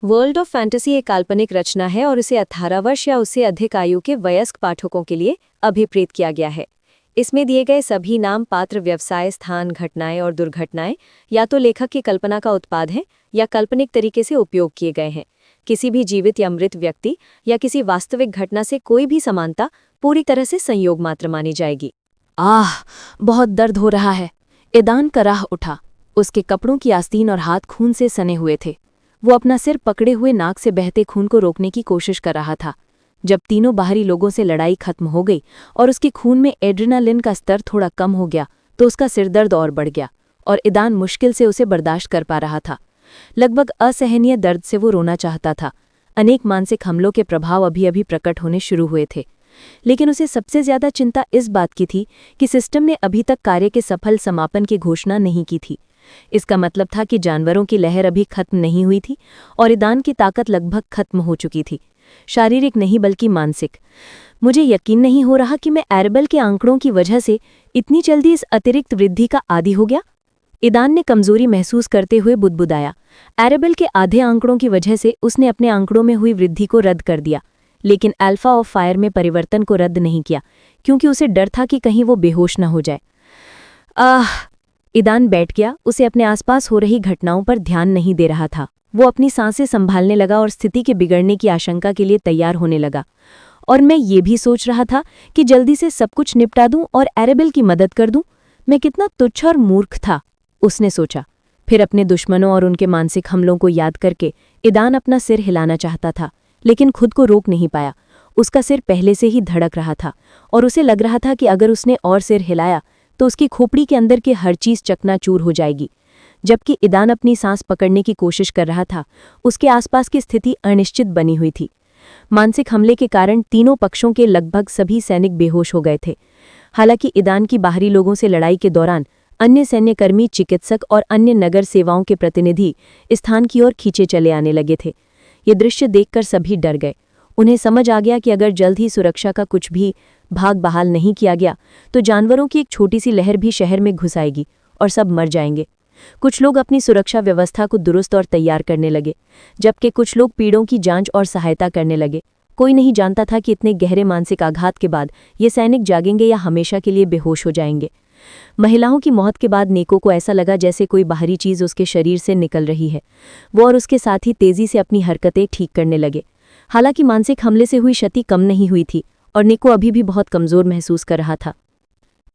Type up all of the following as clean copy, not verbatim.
World of fantasy एक काल्पनिक रचना है और इसे 18 वर्ष या उससे अधिक आयु के वयस्क पाठकों के लिए अभिप्रेत किया गया है। इसमें दिए गए सभी नाम, पात्र, व्यवसाय, स्थान, घटनाएं और दुर्घटनाएं या तो लेखक की कल्पना का उत्पाद हैं या काल्पनिक तरीके से उपयोग किए गए हैं। किसी भी जीवित या मृत व्यक्ति या किसी वास्तविक घटना से कोई भी समानता पूरी तरह से संयोग मात्र मानी जाएगी। आह, बहुत दर्द हो रहा है। ईदान कराह उठा। उसके कपड़ों की आस्तीन और हाथ खून से सने हुए थे। वो अपना सिर पकड़े हुए नाक से बहते खून को रोकने की कोशिश कर रहा था। जब तीनों बाहरी लोगों से लड़ाई खत्म हो गई और उसके खून में एड्रेनालिन का स्तर थोड़ा कम हो गया तो उसका सिरदर्द और बढ़ गया और ईदान मुश्किल से उसे बर्दाश्त कर पा रहा था। लगभग असहनीय दर्द से वो रोना चाहता था। अनेक मानसिक हमलों के प्रभाव अभी अभी प्रकट होने शुरू हुए थे, लेकिन उसे सबसे ज्यादा चिंता इस बात की थी कि सिस्टम ने अभी तक कार्य के सफल समापन की घोषणा नहीं की थी। इसका मतलब था कि जानवरों की लहर अभी खत्म नहीं हुई थी और ईदान की ताकत लगभग खत्म हो चुकी थी, शारीरिक नहीं बल्कि मानसिक। मुझे यकीन नहीं हो रहा कि मैं एरेबल के आंकड़ों की वजह से इतनी जल्दी इस अतिरिक्त वृद्धि का आदी हो गया। ईदान ने कमजोरी महसूस करते हुए बुदबुदाया। एरेबल के आधे आंकड़ों की वजह से उसने अपने आंकड़ों में हुई वृद्धि को रद्द कर दिया, लेकिन अल्फा ऑफ फायर में परिवर्तन को रद्द नहीं किया, क्योंकि उसे डर था कि कहीं वो बेहोश न हो जाए। ईदान बैठ गया। उसे अपने आसपास हो रही घटनाओं पर ध्यान नहीं दे रहा था। वो अपनी सांसें संभालने लगा और स्थिति के बिगड़ने की आशंका के लिए तैयार होने लगा। और मैं ये भी सोच रहा था कि जल्दी से सब कुछ निपटा दूं और एरेबल की मदद कर दूं। मैं कितना तुच्छ और मूर्ख था, उसने सोचा। फिर अपने दुश्मनों और उनके मानसिक हमलों को याद करके ईदान अपना सिर हिलाना चाहता था, लेकिन खुद को रोक नहीं पाया। उसका सिर पहले से ही धड़क रहा था और उसे लग रहा था कि अगर उसने और सिर हिलाया तो उसकी खोपड़ी के अंदर की हर चीज चकनाचूर हो जाएगी। जबकि ईदान अपनी सांस पकड़ने की कोशिश कर रहा था, उसके आसपास की स्थिति अनिश्चित बनी हुई थी। मानसिक हमले के कारण तीनों पक्षों के लगभग सभी सैनिक बेहोश हो गए थे। हालांकि ईदान की बाहरी लोगों से लड़ाई के दौरान अन्य सैन्यकर्मी, चिकित्सक और अन्य नगर सेवाओं के प्रतिनिधि स्थान की ओर खींचे चले आने लगे थे। ये दृश्य देखकर सभी डर गए। उन्हें समझ आ गया कि अगर जल्द ही सुरक्षा का कुछ भी भाग बहाल नहीं किया गया तो जानवरों की एक छोटी सी लहर भी शहर में घुस आएगी और सब मर जाएंगे। कुछ लोग अपनी सुरक्षा व्यवस्था को दुरुस्त और तैयार करने लगे, जबकि कुछ लोग पीड़ों की जांच और सहायता करने लगे। कोई नहीं जानता था कि इतने गहरे मानसिक आघात के बाद ये सैनिक जागेंगे या हमेशा के लिए बेहोश हो जाएंगे। महिलाओं की मौत के बाद निको को ऐसा लगा जैसे कोई बाहरी चीज उसके शरीर से निकल रही है। वो और उसके साथी तेजी से अपनी हरकतें ठीक करने लगे। हालांकि मानसिक हमले से हुई क्षति कम नहीं हुई थी और निको अभी भी बहुत कमजोर महसूस कर रहा था।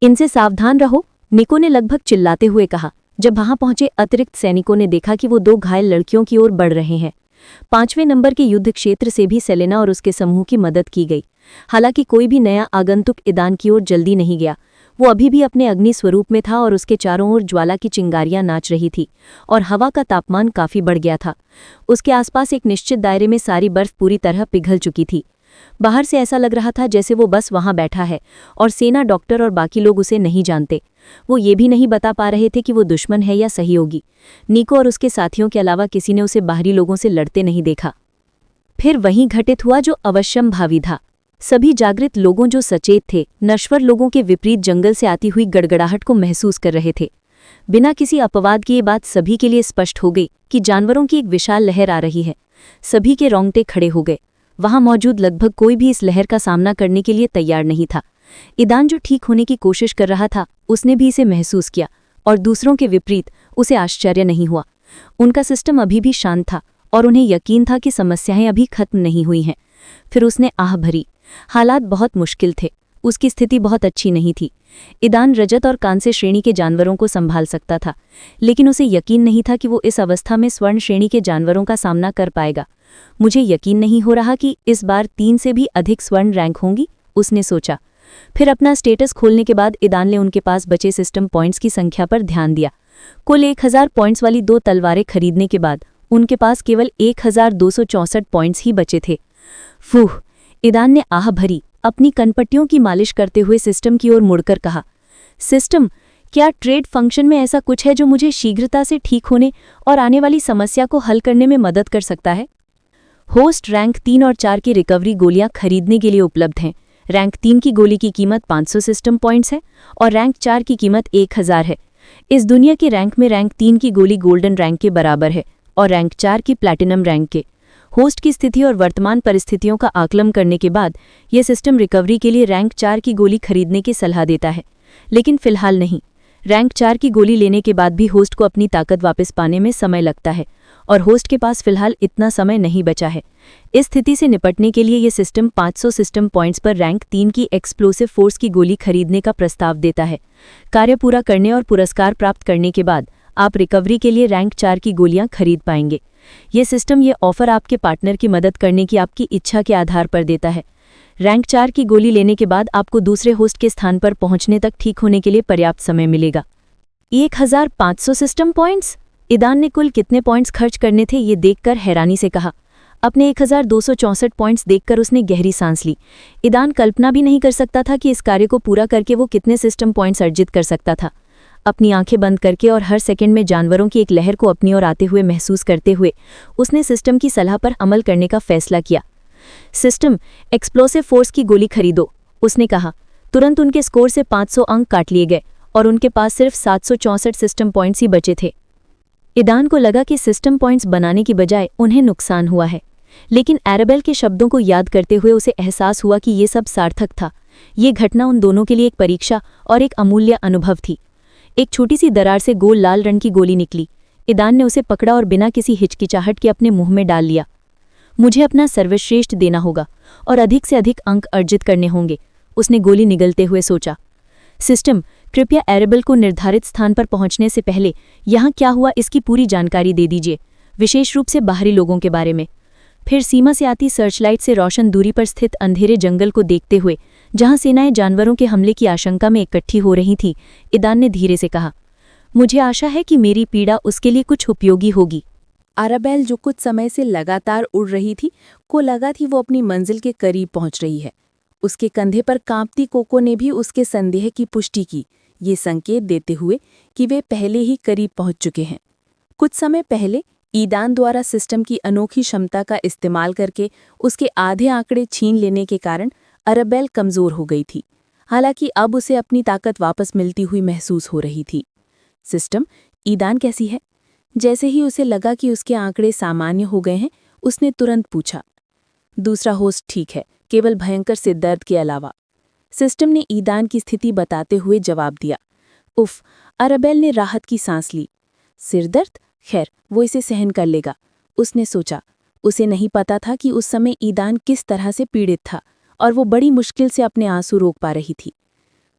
इनसे सावधान रहो, निको ने लगभग चिल्लाते हुए कहा। जब वहां पहुंचे अतिरिक्त सैनिकों ने देखा कि वो दो घायल लड़कियों की ओर बढ़ रहे हैं। 5वें नंबर के युद्ध क्षेत्र से भी सेलेना और उसके समूह की मदद की गई। हालांकि कोई भी नया आगंतुक ईदान की ओर जल्दी नहीं गया। वो अभी भी अपने अग्नि स्वरूप में था और उसके चारों ओर ज्वाला की चिंगारियां नाच रही थी और हवा का तापमान काफी बढ़ गया था। उसके आसपास एक निश्चित दायरे में सारी बर्फ पूरी तरह पिघल चुकी थी। बाहर से ऐसा लग रहा था जैसे वो बस वहां बैठा है और सेना, डॉक्टर और बाकी लोग उसे नहीं जानते। वो ये भी नहीं बता पा रहे थे कि वो दुश्मन है या सहयोगी। निको और उसके साथियों के अलावा किसी ने उसे बाहरी लोगों से लड़ते नहीं देखा। फिर वहीं घटित हुआ जो अवश्यंभावी था। सभी जागृत लोगों जो सचेत थे, नश्वर लोगों के विपरीत जंगल से आती हुई गड़गड़ाहट को महसूस कर रहे थे। बिना किसी अपवाद के ये बात सभी के लिए स्पष्ट हो गई कि जानवरों की एक विशाल लहर आ रही है। सभी के रोंगटे खड़े हो गए। वहां मौजूद लगभग कोई भी इस लहर का सामना करने के लिए तैयार नहीं था। ईदान जो ठीक होने की कोशिश कर रहा था, उसने भी इसे महसूस किया और दूसरों के विपरीत उसे आश्चर्य नहीं हुआ। उनका सिस्टम अभी भी शांत था और उन्हें यकीन था कि समस्याएं अभी खत्म नहीं हुई हैं। फिर उसने आह भरी। हालात बहुत मुश्किल थे। उसकी स्थिति बहुत अच्छी नहीं थी। ईदान रजत और कांस्य श्रेणी के जानवरों को संभाल सकता था, लेकिन उसे यकीन नहीं था कि वो इस अवस्था में स्वर्ण श्रेणी के जानवरों का सामना कर पाएगा। मुझे यकीन नहीं हो रहा कि इस बार 3 से भी अधिक स्वर्ण रैंक होंगी, उसने सोचा। फिर अपना स्टेटस खोलने के बाद ईदान ने उनके पास बचे सिस्टम पॉइंट्स की संख्या पर ध्यान दिया। कुल 1000 पॉइंट्स वाली 2 तलवारें खरीदने के बाद उनके पास केवल 1264 पॉइंट्स ही बचे थे। फूह! ईदान ने आह भरी। अपनी कनपट्टियों की मालिश करते हुए सिस्टम की ओर मुड़कर कहा, सिस्टम, क्या ट्रेड फंक्शन में ऐसा कुछ है जो मुझे शीघ्रता से ठीक होने और आने वाली समस्या को हल करने में मदद कर सकता है? होस्ट रैंक 3 और 4 की रिकवरी गोलियां खरीदने के लिए उपलब्ध हैं। रैंक 3 की गोली की कीमत 500 सिस्टम पॉइंट्स है और रैंक 4 की कीमत 1000 है। इस दुनिया के रैंक में रैंक 3 की गोली गोल्डन रैंक के बराबर है और रैंक 4 की प्लैटिनम रैंक के। होस्ट की स्थिति और वर्तमान परिस्थितियों का आकलन करने के बाद यह सिस्टम रिकवरी के लिए रैंक 4 की गोली खरीदने की सलाह देता है, लेकिन फिलहाल नहीं। रैंक 4 की गोली लेने के बाद भी होस्ट को अपनी ताकत वापस पाने में समय लगता है और होस्ट के पास फिलहाल इतना समय नहीं बचा है। इस स्थिति से निपटने के लिए यह सिस्टम 500 सिस्टम पॉइंट्स पर रैंक 3 की एक्सप्लोसिव फोर्स की गोली खरीदने का प्रस्ताव देता है। कार्य पूरा करने और पुरस्कार प्राप्त करने के बाद आप रिकवरी के लिए रैंक 4 की गोलियां खरीद पाएंगे। ये सिस्टम ये ऑफर आपके पार्टनर की मदद करने की आपकी इच्छा के आधार पर देता है। रैंक 4 की गोली लेने के बाद आपको दूसरे होस्ट के स्थान पर पहुंचने तक ठीक होने के लिए पर्याप्त समय मिलेगा। 1500 सिस्टम पॉइंट्स? ईदान ने कुल कितने पॉइंट्स खर्च करने थे ये देखकर हैरानी से कहा। अपने 1264 पॉइंट्स देखकर उसने गहरी सांस ली। ईदान कल्पना भी नहीं कर सकता था कि इस कार्य को पूरा करके वो कितने सिस्टम पॉइंट्स अर्जित कर सकता था। अपनी आंखें बंद करके और हर सेकंड में जानवरों की एक लहर को अपनी ओर आते हुए महसूस करते हुए उसने सिस्टम की सलाह पर अमल करने का फैसला किया। सिस्टम एक्सप्लोसिव फोर्स की गोली खरीदो, उसने कहा। तुरंत उनके स्कोर से 500 अंक काट लिए गए और उनके पास सिर्फ 764 सिस्टम पॉइंट्स ही बचे थे। ईदान को लगा कि सिस्टम पॉइंट्स बनाने की बजाय उन्हें नुकसान हुआ है, लेकिन एराबेल के शब्दों को याद करते हुए उसे एहसास हुआ कि ये सब सार्थक था। ये घटना उन दोनों के लिए एक परीक्षा और एक अमूल्य अनुभव थी। एक छोटी सी दरार से गोल लाल रंग की गोली निकली। ईदान ने उसे पकड़ा और बिना किसी हिचकिचाहट के अपने मुंह में डाल लिया। मुझे अपना सर्वश्रेष्ठ देना होगा और अधिक से अधिक अंक अर्जित करने होंगे, उसने गोली निगलते हुए सोचा। सिस्टम, कृपया एराबेल को निर्धारित स्थान पर पहुंचने से पहले यहाँ क्या हुआ इसकी पूरी जानकारी दे दीजिए, विशेष रूप से बाहरी लोगों के बारे में। फिर सीमा से आती सर्चलाइट से रोशन दूरी पर स्थित अंधेरे जंगल को देखते हुए, जहां सेनाएं जानवरों के हमले की आशंका में इकट्ठी हो रही थीं, ईदान ने धीरे से कहा, मुझे आशा है कि मेरी पीड़ा उसके लिए कुछ उपयोगी होगी। एराबेल, जो कुछ समय से लगातार उड़ रही थी, को लगा थी वो अपनी मंजिल के करीब पहुंच रही है। उसके कंधे पर कांपती कोको ने भी उसके संदेह की पुष्टि की, ये संकेत देते हुए कि वे पहले ही करीब पहुंच चुके हैं। कुछ समय पहले ईदान द्वारा सिस्टम की अनोखी क्षमता का इस्तेमाल करके उसके आधे आंकड़े छीन लेने के कारण एराबेल कमजोर हो गई थी। हालांकि अब उसे अपनी ताकत वापस मिलती हुई महसूस हो रही थी। सिस्टम, ईदान कैसी है? जैसे ही उसे लगा कि उसके आंकड़े सामान्य हो गए हैं, उसने तुरंत पूछा। दूसरा होस्ट ठीक है, केवल भयंकर सिर दर्द के अलावा, सिस्टम ने ईदान की स्थिति बताते हुए जवाब दिया। उफ, एराबेल ने राहत की सांस ली। सिर दर्द? खैर, वो इसे सहन कर लेगा, उसने सोचा। उसे नहीं पता था कि उस समय ईदान किस तरह से पीड़ित था और वो बड़ी मुश्किल से अपने आंसू रोक पा रही थी।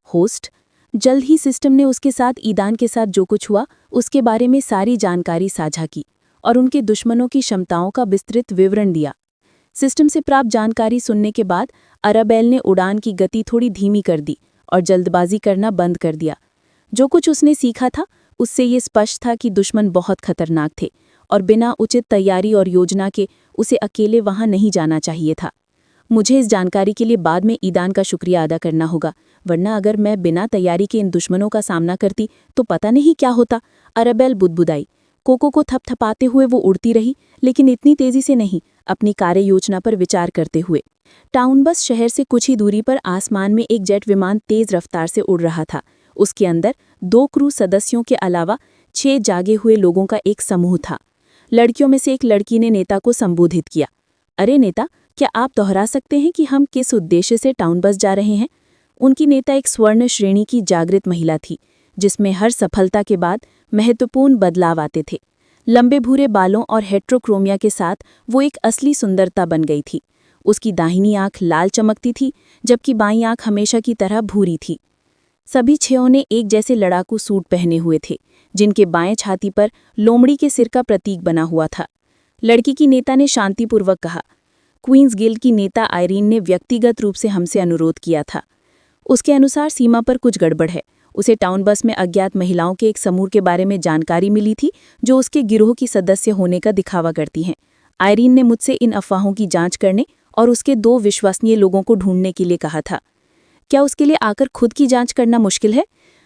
होस्ट, जल्द ही सिस्टम ने उसके साथ ईदान के साथ जो कुछ हुआ उसके बारे में सारी जानकारी साझा की और उनके दुश्मनों की क्षमताओं का विस्तृत विवरण दिया। सिस्टम से प्राप्त जानकारी सुनने के बाद एराबेल ने उड़ान की गति थोड़ी धीमी कर दी और जल्दबाजी करना बंद कर दिया। जो कुछ उसने सीखा था उससे ये स्पष्ट था कि दुश्मन बहुत खतरनाक थे और बिना उचित तैयारी और योजना के उसे अकेले वहां नहीं जाना चाहिए था। मुझे इस जानकारी के लिए बाद में ईदान का शुक्रिया अदा करना होगा, वरना अगर मैं बिना तैयारी के इन दुश्मनों का सामना करती तो पता नहीं क्या होता, एराबेल बुदबुदाई। कोको को थपथपाते हुए वो उड़ती रही, लेकिन इतनी तेजी से नहीं, अपनी कार्य योजना पर विचार करते हुए। टाउनबस शहर से कुछ ही दूरी पर आसमान में एक जेट विमान तेज रफ्तार से उड़ रहा था। उसके अंदर 2 क्रू सदस्यों के अलावा 6 जागे हुए लोगों का एक समूह था। लड़कियों में से एक लड़की ने नेता को संबोधित किया। अरे नेता, क्या आप दोहरा सकते हैं कि हम किस उद्देश्य से टाउनबस जा रहे हैं? उनकी नेता एक स्वर्ण श्रेणी की जागृत महिला थी, जिसमें हर सफलता के बाद महत्वपूर्ण बदलाव आते थे। लंबे भूरे बालों और हेट्रोक्रोमिया के साथ वो एक असली सुंदरता बन गई थी। उसकी दाहिनी आंख लाल चमकती थी, जबकि बाईं आंख हमेशा की तरह भूरी थी। सभी 6 ने एक जैसे लड़ाकू सूट पहने हुए थे, जिनके बाएं छाती पर लोमड़ी के सिर का प्रतीक बना हुआ था। लड़की की नेता ने शांतिपूर्वक कहा। क्वींस गिल्ड की नेता आयरीन ने व्यक्तिगत रूप से हमसे अनुरोध किया था। उसके अनुसार सीमा पर कुछ गड़बड़ है। उसे टाउन बस में अज्ञात महिलाओं के एक समूह के बारे में जानकारी मिली थी, जो उसके गिरोह की सदस्य होने का दिखावा करती हैं। आयरीन ने मुझसे इन अफवाहों की जांच करने और उसके 2 विश्वसनीय लोगों को ढूंढने के लिए कहा था। क्या उसके लिए आकर खुद की जांच करना मुश्किल है?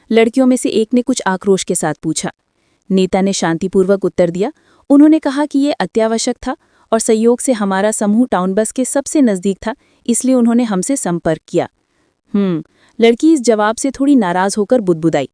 लड़कियों में से एक ने कुछ आक्रोश के साथ पूछा। नेता ने शांतिपूर्वक उत्तर दिया। उन्होंने कहा कि यह अत्यावश्यक था और संयोग से हमारा समूह टाउन बस के सबसे नज़दीक था, इसलिए उन्होंने हमसे संपर्क किया। लड़की इस जवाब से थोड़ी नाराज होकर बुदबुदाई।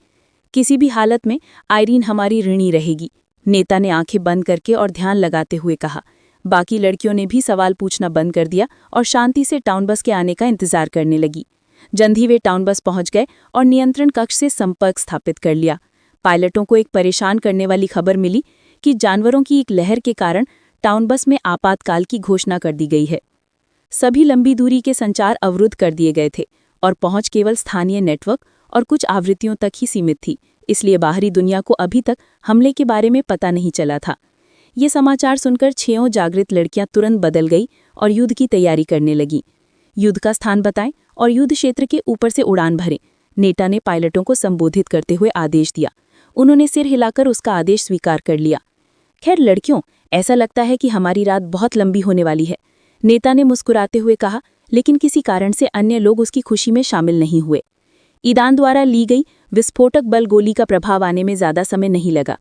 किसी भी हालत में आयरीन हमारी ऋणी रहेगी, नेता ने आंखें बंद करके और ध्यान लगाते हुए कहा। बाकी लड़कियों ने भी सवाल पूछना बंद कर दिया और शांति से टाउन बस के आने का इंतजार करने लगी। जल्द ही वे टाउन बस पहुंच गए और नियंत्रण कक्ष से संपर्क स्थापित कर लिया। पायलटों को एक परेशान करने वाली खबर मिली कि जानवरों की एक लहर के कारण टाउन बस में आपातकाल की घोषणा कर दी गई है। सभी लंबी दूरी के संचार अवरुद्ध कर दिए गए थे और पहुंच केवल स्थानीय नेटवर्क और कुछ आवृत्तियों तक ही सीमित थी, इसलिए बाहरी दुनिया को अभी तक हमले के बारे में पता नहीं चला था। ये समाचार सुनकर 6 जागृत लड़कियां तुरंत बदल गई और युद्ध की तैयारी करने लगी। युद्ध का स्थान बताएं और युद्ध क्षेत्र के ऊपर से उड़ान भरें, नेता ने पायलटों को संबोधित करते हुए आदेश दिया। उन्होंने सिर हिलाकर उसका आदेश स्वीकार कर लिया। खैर लड़कियों, ऐसा लगता है कि हमारी रात बहुत लंबी होने वाली है, नेता ने मुस्कुराते हुए कहा, लेकिन किसी कारण से अन्य लोग उसकी खुशी में शामिल नहीं हुए। ईदान द्वारा ली गई विस्फोटक बल गोली का प्रभाव आने में ज्यादा समय नहीं लगा।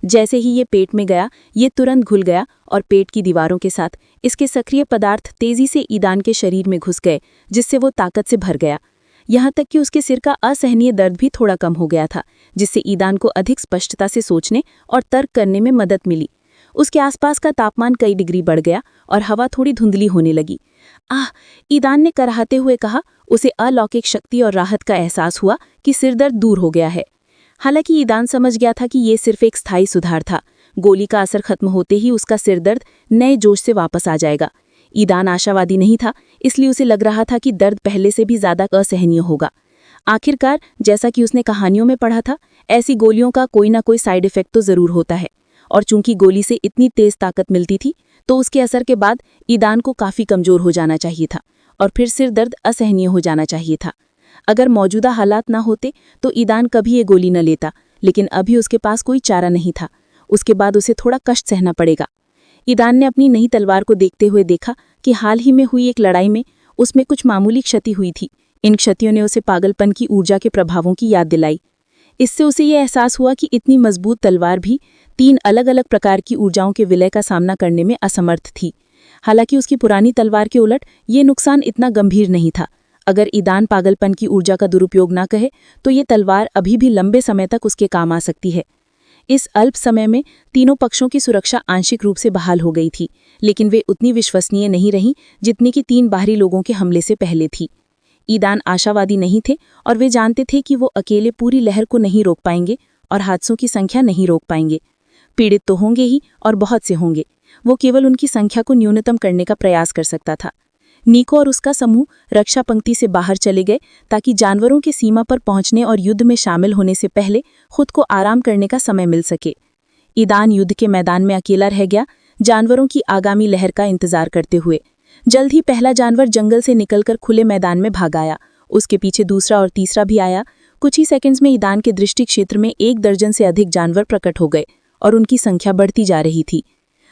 जैसे ही ये पेट में गया, ये तुरंत घुल गया और पेट की दीवारों के साथ इसके सक्रिय पदार्थ तेजी से ईदान के शरीर में घुस गए, जिससे वो ताकत से भर गया। यहाँ तक कि उसके सिर का असहनीय दर्द भी थोड़ा कम हो गया था, जिससे ईदान को अधिक स्पष्टता से सोचने और तर्क करने में मदद मिली। उसके आसपास का तापमान कई डिग्री बढ़ गया और हवा थोड़ी धुंधली होने लगी। ईदान ने कराहते हुए कहा। उसे अलौकिक शक्ति और राहत का एहसास हुआ कि सिरदर्द दूर हो गया है। हालांकि ईदान समझ गया था कि ये सिर्फ एक स्थायी सुधार था। गोली का असर खत्म होते ही उसका सिरदर्द नए जोश से वापस आ जाएगा। ईदान आशावादी नहीं था, इसलिए उसे लग रहा था कि दर्द पहले से भी ज्यादा असहनीय होगा। आखिरकार, जैसा कि उसने कहानियों में पढ़ा था, ऐसी गोलियों का कोई ना कोई साइड इफेक्ट तो जरूर होता है, और चूंकि गोली से इतनी तेज ताकत मिलती थी, तो उसके असर के बाद ईदान को काफी कमजोर हो जाना चाहिए था और फिर सिर दर्द असहनीय हो जाना चाहिए था। अगर मौजूदा हालात ना होते तो ईदान कभी ये गोली न लेता, लेकिन अभी उसके पास कोई चारा नहीं था। उसके बाद उसे थोड़ा कष्ट सहना पड़ेगा। ईदान ने अपनी नई तलवार को देखते हुए देखा कि हाल ही में हुई एक लड़ाई में उसमें कुछ मामूली क्षति हुई थी। इन क्षतियों ने उसे पागलपन की ऊर्जा के प्रभावों की याद दिलाई। इससे उसे ये एहसास हुआ कि इतनी मजबूत तलवार भी 3 अलग अलग प्रकार की ऊर्जाओं के विलय का सामना करने में असमर्थ थी। हालांकि उसकी पुरानी तलवार के उलट ये नुकसान इतना गंभीर नहीं था। अगर ईदान पागलपन की ऊर्जा का दुरुपयोग ना कहे तो ये तलवार अभी भी लंबे समय तक उसके काम आ सकती है। इस अल्प समय में तीनों पक्षों की सुरक्षा आंशिक रूप से बहाल हो गई थी, लेकिन वे उतनी विश्वसनीय नहीं रहीं जितनी कि 3 बाहरी लोगों के हमले से पहले थी। ईदान आशावादी नहीं थे और वे जानते थे कि वो अकेले पूरी लहर को नहीं रोक पाएंगे और हादसों की संख्या नहीं रोक पाएंगे। पीड़ित तो होंगे ही और बहुत से होंगे। वो केवल उनकी संख्या को न्यूनतम करने का प्रयास कर सकता था। नीको और उसका समूह रक्षा पंक्ति से बाहर चले गए ताकि जानवरों के सीमा पर पहुंचने और युद्ध में शामिल होने से पहले खुद को आराम करने का समय मिल सके। ईदान युद्ध के मैदान में अकेला रह गया, जानवरों की आगामी लहर का इंतजार करते हुए। जल्द ही पहला जानवर जंगल से निकलकर खुले मैदान में भाग आया। उसके पीछे दूसरा और तीसरा भी आया। कुछ ही सेकंड्स में ईदान के दृष्टि क्षेत्र में 1 दर्जन से अधिक जानवर प्रकट हो गए और उनकी संख्या बढ़ती जा रही थी।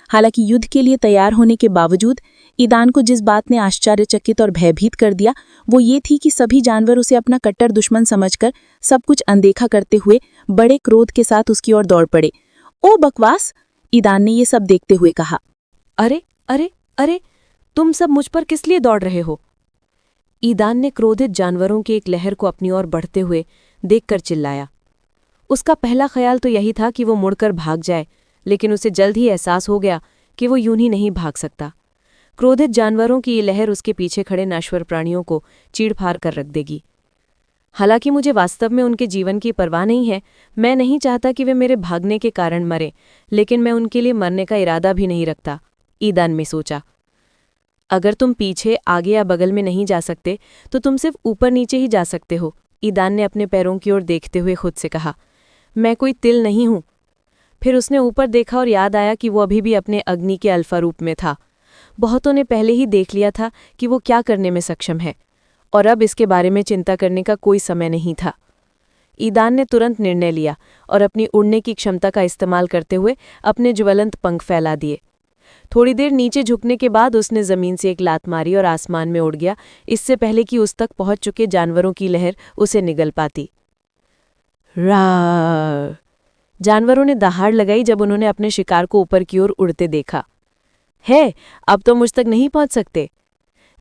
हालांकि युद्ध के लिए तैयार होने के बावजूद ईदान को जिस बात ने आश्चर्यचकित और भयभीत कर दिया, वो ये थी कि सभी जानवर उसे अपना कट्टर दुश्मन समझकर सब कुछ अनदेखा करते हुए बड़े क्रोध के साथ उसकी ओर दौड़ पड़े। ओ बकवास! ईदान ने ये सब देखते हुए कहा। अरे अरे अरे, तुम सब मुझ पर किस लिए दौड़ रहे हो? ईदान ने क्रोधित जानवरों की एक लहर को अपनी ओर बढ़ते हुए देखकर चिल्लाया। उसका पहला ख्याल तो यही था कि वो मुड़कर भाग जाए, लेकिन उसे जल्द ही एहसास हो गया कि वो यूं ही नहीं भाग सकता। क्रोधित जानवरों की ये लहर उसके पीछे खड़े नश्वर प्राणियों को चीड़-फाड़ कर रख देगी। हालांकि मुझे वास्तव में उनके जीवन की परवाह नहीं है। मैं नहीं चाहता कि वे मेरे भागने के कारण मरे, लेकिन मैं उनके लिए मरने का इरादा भी नहीं रखता, ईदान में सोचा। अगर तुम पीछे, आगे या बगल में नहीं जा सकते तो तुम सिर्फ ऊपर नीचे ही जा सकते हो, ईदान ने अपने पैरों की ओर देखते हुए खुद से कहा। मैं कोई तिल नहीं हूं। फिर उसने ऊपर देखा और याद आया कि वो अभी भी अपने अग्नि के अल्फा रूप में था। बहुतों ने पहले ही देख लिया था कि वो क्या करने में सक्षम है, और अब इसके बारे में चिंता करने का कोई समय नहीं था। ईदान ने तुरंत निर्णय लिया और अपनी उड़ने की क्षमता का इस्तेमाल करते हुए अपने ज्वलंत पंख फैला दिए। थोड़ी देर नीचे झुकने के बाद उसने जमीन से एक लात मारी और आसमान में उड़ गया, इससे पहले कि उस तक पहुंच चुके जानवरों की लहर उसे निगल पाती। रा! जानवरों ने दहाड़ लगाई जब उन्होंने अपने शिकार को ऊपर की ओर उड़ते देखा। है, अब तो मुझ तक नहीं पहुंच सकते।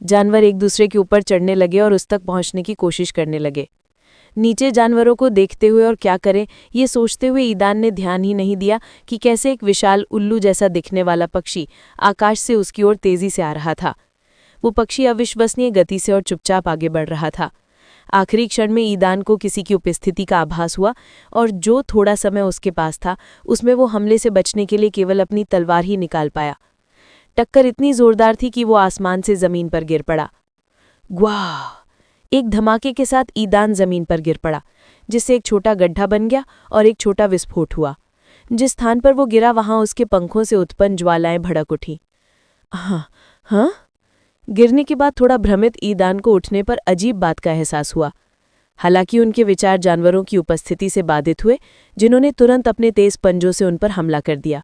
जानवर एक दूसरे के ऊपर चढ़ने लगे और उस तक पहुंचने की कोशिश करने लगे। नीचे जानवरों को देखते हुए और क्या करें ये सोचते हुए ईदान ने ध्यान ही नहीं दिया कि कैसे एक विशाल उल्लू जैसा दिखने वाला पक्षी आकाश से उसकी ओर तेजी से आ रहा था। वो पक्षी अविश्वसनीय गति से और चुपचाप आगे बढ़ रहा था। आखिरी क्षण में ईदान को किसी की उपस्थिति का आभास हुआ और जो थोड़ा समय उसके पास था उसमें वो हमले से बचने के लिए केवल अपनी तलवार ही निकाल पाया। टक्कर इतनी जोरदार थी कि वो आसमान से जमीन पर गिर पड़ा। ग्वाह! एक धमाके के साथ ईदान जमीन पर गिर पड़ा, जिससे एक छोटा गड्ढा बन गया और एक छोटा विस्फोट हुआ। जिस स्थान पर वो गिरा वहां उसके पंखों से उत्पन्न ज्वालाएं भड़क उठी। हाँ? गिरने के बाद थोड़ा भ्रमित ईदान को उठने पर अजीब बात का एहसास हुआ। हालांकि उनके विचार जानवरों की उपस्थिति से बाधित हुए, जिन्होंने तुरंत अपने तेज पंजों से उन पर हमला कर दिया।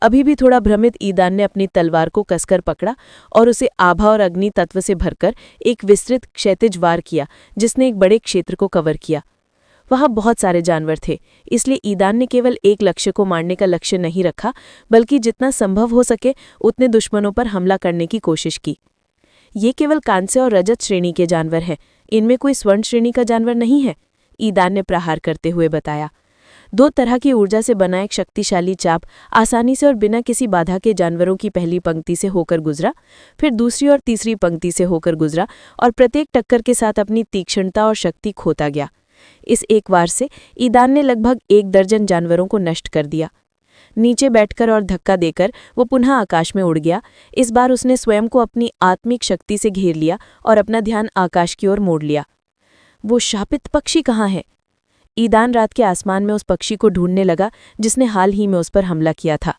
अभी भी थोड़ा भ्रमित ईदान ने अपनी तलवार को कसकर पकड़ा और उसे आभा और अग्नि तत्व से भरकर एक विस्तृत क्षैतिज वार किया, जिसने एक बड़े क्षेत्र को कवर किया। वहां बहुत सारे जानवर थे, इसलिए ईदान ने केवल एक लक्ष्य को मारने का लक्ष्य नहीं रखा, बल्कि जितना संभव हो सके उतने दुश्मनों पर हमला करने की कोशिश की। ये केवल कांस्य और रजत श्रेणी के जानवर हैं, इनमें कोई स्वर्ण श्रेणी का जानवर नहीं है, ईदान ने प्रहार करते हुए बताया। 2 तरह की ऊर्जा से बना एक शक्तिशाली चाप आसानी से और बिना किसी बाधा के जानवरों की पहली पंक्ति से होकर गुजरा, फिर दूसरी और तीसरी पंक्ति से होकर गुजरा और प्रत्येक टक्कर के साथ अपनी तीक्ष्णता और शक्ति खोता गया। इस एक वार से ईदान ने लगभग 1 दर्जन जानवरों को नष्ट कर दिया। नीचे बैठकर और धक्का देकर वो पुनः आकाश में उड़ गया। इस बार उसने स्वयं को अपनी आत्मिक शक्ति से घेर लिया और अपना ध्यान आकाश की ओर मोड़ लिया। वो शापित पक्षी कहाँ है? ईदान रात के आसमान में उस पक्षी को ढूंढने लगा जिसने हाल ही में उस पर हमला किया था,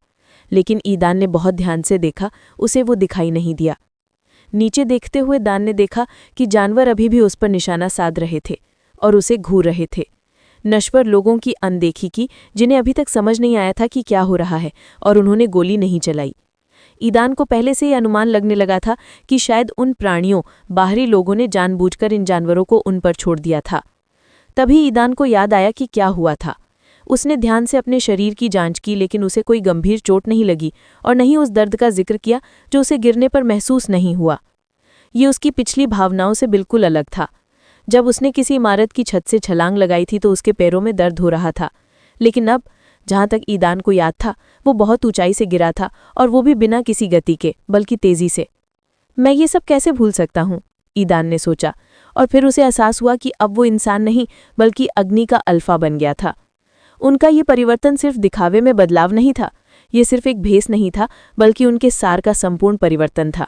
लेकिन ईदान ने बहुत ध्यान से देखा, उसे वो दिखाई नहीं दिया। नीचे देखते हुए दान ने देखा कि जानवर अभी भी उस पर निशाना साध रहे थे और उसे घूर रहे थे। नश्वर लोगों की अनदेखी की, जिन्हें अभी तक समझ नहीं आया था कि क्या हो रहा है, और उन्होंने गोली नहीं चलाई। ईदान को पहले से ही अनुमान लगने लगा था कि शायद उन प्राणियों, बाहरी लोगों ने जानबूझकर इन जानवरों को उन पर छोड़ दिया था। तभी ईदान को याद आया कि क्या हुआ था। उसने ध्यान से अपने शरीर की जांच की, लेकिन उसे कोई गंभीर चोट नहीं लगी और न ही उस दर्द का जिक्र किया जो उसे गिरने पर महसूस नहीं हुआ। ये उसकी पिछली भावनाओं से बिल्कुल अलग था। जब उसने किसी इमारत की छत से छलांग लगाई थी तो उसके पैरों में दर्द हो रहा था, लेकिन अब जहां तक ईदान को याद था वो बहुत ऊंचाई से गिरा था, और वो भी बिना किसी गति के, बल्कि तेजी से। मैं ये सब कैसे भूल सकता हूँ, ईदान ने सोचा, और फिर उसे एहसास हुआ कि अब वो इंसान नहीं बल्कि अग्नि का अल्फा बन गया था। उनका ये परिवर्तन सिर्फ दिखावे में बदलाव नहीं था, ये सिर्फ एक भेस नहीं था, बल्कि उनके सार का संपूर्ण परिवर्तन था।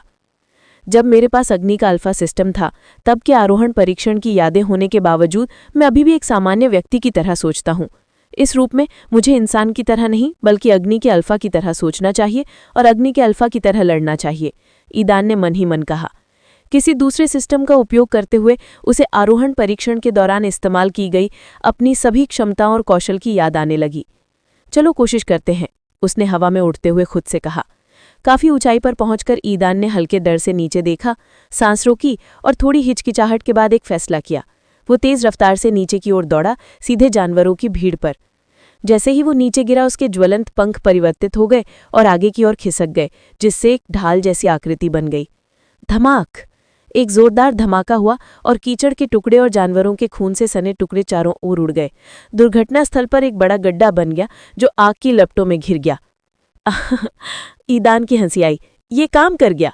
जब मेरे पास अग्नि का अल्फा सिस्टम था, तब के आरोहण परीक्षण की यादें होने के बावजूद मैं अभी भी एक सामान्य व्यक्ति की तरह सोचता हूँ। इस रूप में मुझे इंसान की तरह नहीं बल्कि अग्नि के अल्फा की तरह सोचना चाहिए और अग्नि के अल्फा की तरह लड़ना चाहिए, ईदान ने मन ही मन कहा। किसी दूसरे सिस्टम का उपयोग करते हुए उसे आरोहण परीक्षण के दौरान इस्तेमाल की गई अपनी सभी क्षमताओं और कौशल की याद आने लगी। चलो कोशिश करते हैं, उसने हवा में उड़ते हुए खुद से कहा। काफी ऊंचाई पर पहुंचकर ईदान ने हल्के डर से नीचे देखा, सांस रोकी और थोड़ी हिचकिचाहट के बाद एक फैसला किया। वो तेज रफ्तार से नीचे की ओर दौड़ा, सीधे जानवरों की भीड़ पर। जैसे ही वो नीचे गिरा उसके ज्वलंत पंख परिवर्तित हो गए और आगे की ओर खिसक गए, जिससे एक ढाल जैसी आकृति बन गई। धमाक! एक जोरदार धमाका हुआ और कीचड़ के टुकड़े और जानवरों के खून से सने टुकड़े चारों ओर उड़ गए। दुर्घटना स्थल पर एक बड़ा गड्ढा बन गया जो आग की लपटों में घिर गया। ईदान की हंसी आई। ये काम कर गया।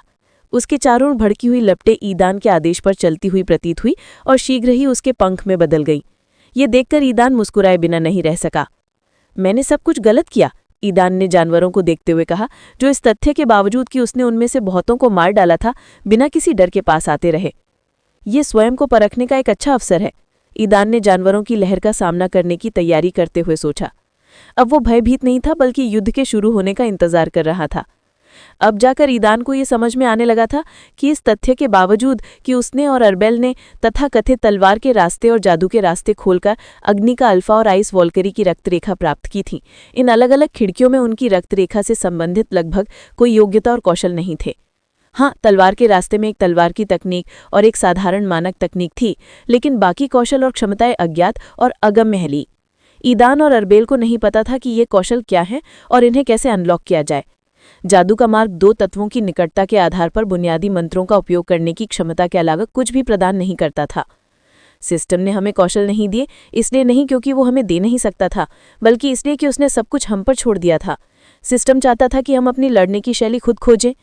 उसके चारों ओर भड़की हुई लपटें ईदान के आदेश पर चलती हुई प्रतीत हुई और शीघ्र ही उसके पंख में बदल गई। ये देखकर ईदान मुस्कुराए बिना नहीं रह सका। मैंने सब कुछ गलत किया, ईदान ने जानवरों को देखते हुए कहा, जो इस तथ्य के बावजूद कि उसने उनमें से बहुतों को मार डाला था, बिना किसी डर के पास आते रहे। ये स्वयं को परखने का एक अच्छा अवसर है, ईदान ने जानवरों की लहर का सामना करने की तैयारी करते हुए सोचा। अब वो भयभीत नहीं था बल्कि युद्ध के शुरू होने का इंतजार कर रहा था। अब जाकर ईदान को ये समझ में आने लगा था कि इस तथ्य के बावजूद कि उसने और अरबेल ने तथाकथित तलवार के रास्ते और जादू के रास्ते खोलकर अग्नि का अल्फा और आइस वॉल्करी की रक्तरेखा प्राप्त की थी, इन अलग अलग खिड़कियों में उनकी रक्तरेखा से संबंधित लगभग कोई योग्यता और कौशल नहीं थे। हाँ, तलवार के रास्ते में एक तलवार की तकनीक और एक साधारण मानक तकनीक थी, लेकिन बाकी कौशल और क्षमताएं अज्ञात और अगम्य हैं। ईदान और अरबेल को नहीं पता था कि ये कौशल क्या हैं और इन्हें कैसे अनलॉक किया जाए। जादू का मार्ग 2 तत्वों की निकटता के आधार पर बुनियादी मंत्रों का उपयोग करने की क्षमता के अलावा कुछ भी प्रदान नहीं करता था। सिस्टम ने हमें कौशल नहीं दिए, इसलिए नहीं क्योंकि वो हमें दे नहीं सकता था, बल्कि इसलिए कि उसने सब कुछ हम पर छोड़ दिया था। सिस्टम चाहता था कि हम अपनी लड़ने की शैली खुद खोजें।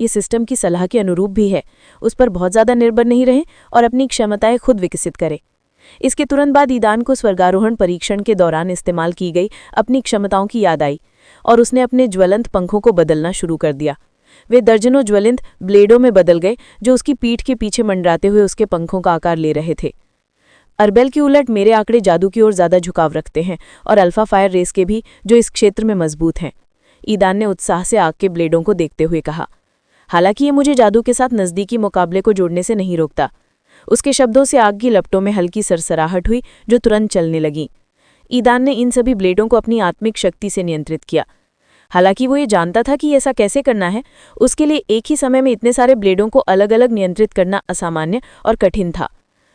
ये सिस्टम की सलाह के अनुरूप भी है, उस पर बहुत ज़्यादा निर्भर नहीं रहें और अपनी क्षमताएं खुद विकसित करें। इसके तुरंत बाद ईदान को स्वर्गारोहण परीक्षण के दौरान इस्तेमाल की गई अपनी क्षमताओं की याद आई और उसने अपने ज्वलंत पंखों को बदलना शुरू कर दिया। वे दर्जनों ज्वलंत ब्लेडों में बदल गए जो उसकी पीठ के पीछे मंडराते हुए उसके पंखों का आकार ले रहे थे। अरबेल की उलट मेरे आंकड़े जादू की ओर ज़्यादा झुकाव रखते हैं और अल्फा फायर रेस के भी, जो इस क्षेत्र में मजबूत हैं। ईदान ने उत्साह से आग के ब्लेडों को देखते हुए कहा। हालांकि ये मुझे जादू के साथ नज़दीकी मुकाबले को जोड़ने से नहीं रोकता। उसके शब्दों से आग की लपटों में हल्की सरसराहट हुई जो तुरंत चलने लगी। ईदान ने इन सभी ब्लेडों को अपनी आत्मिक शक्ति से नियंत्रित किया। हालांकि वो ये जानता था कि ऐसा कैसे करना है, उसके लिए एक ही समय में इतने सारे ब्लेडों को अलग अलग नियंत्रित करना असामान्य और कठिन था।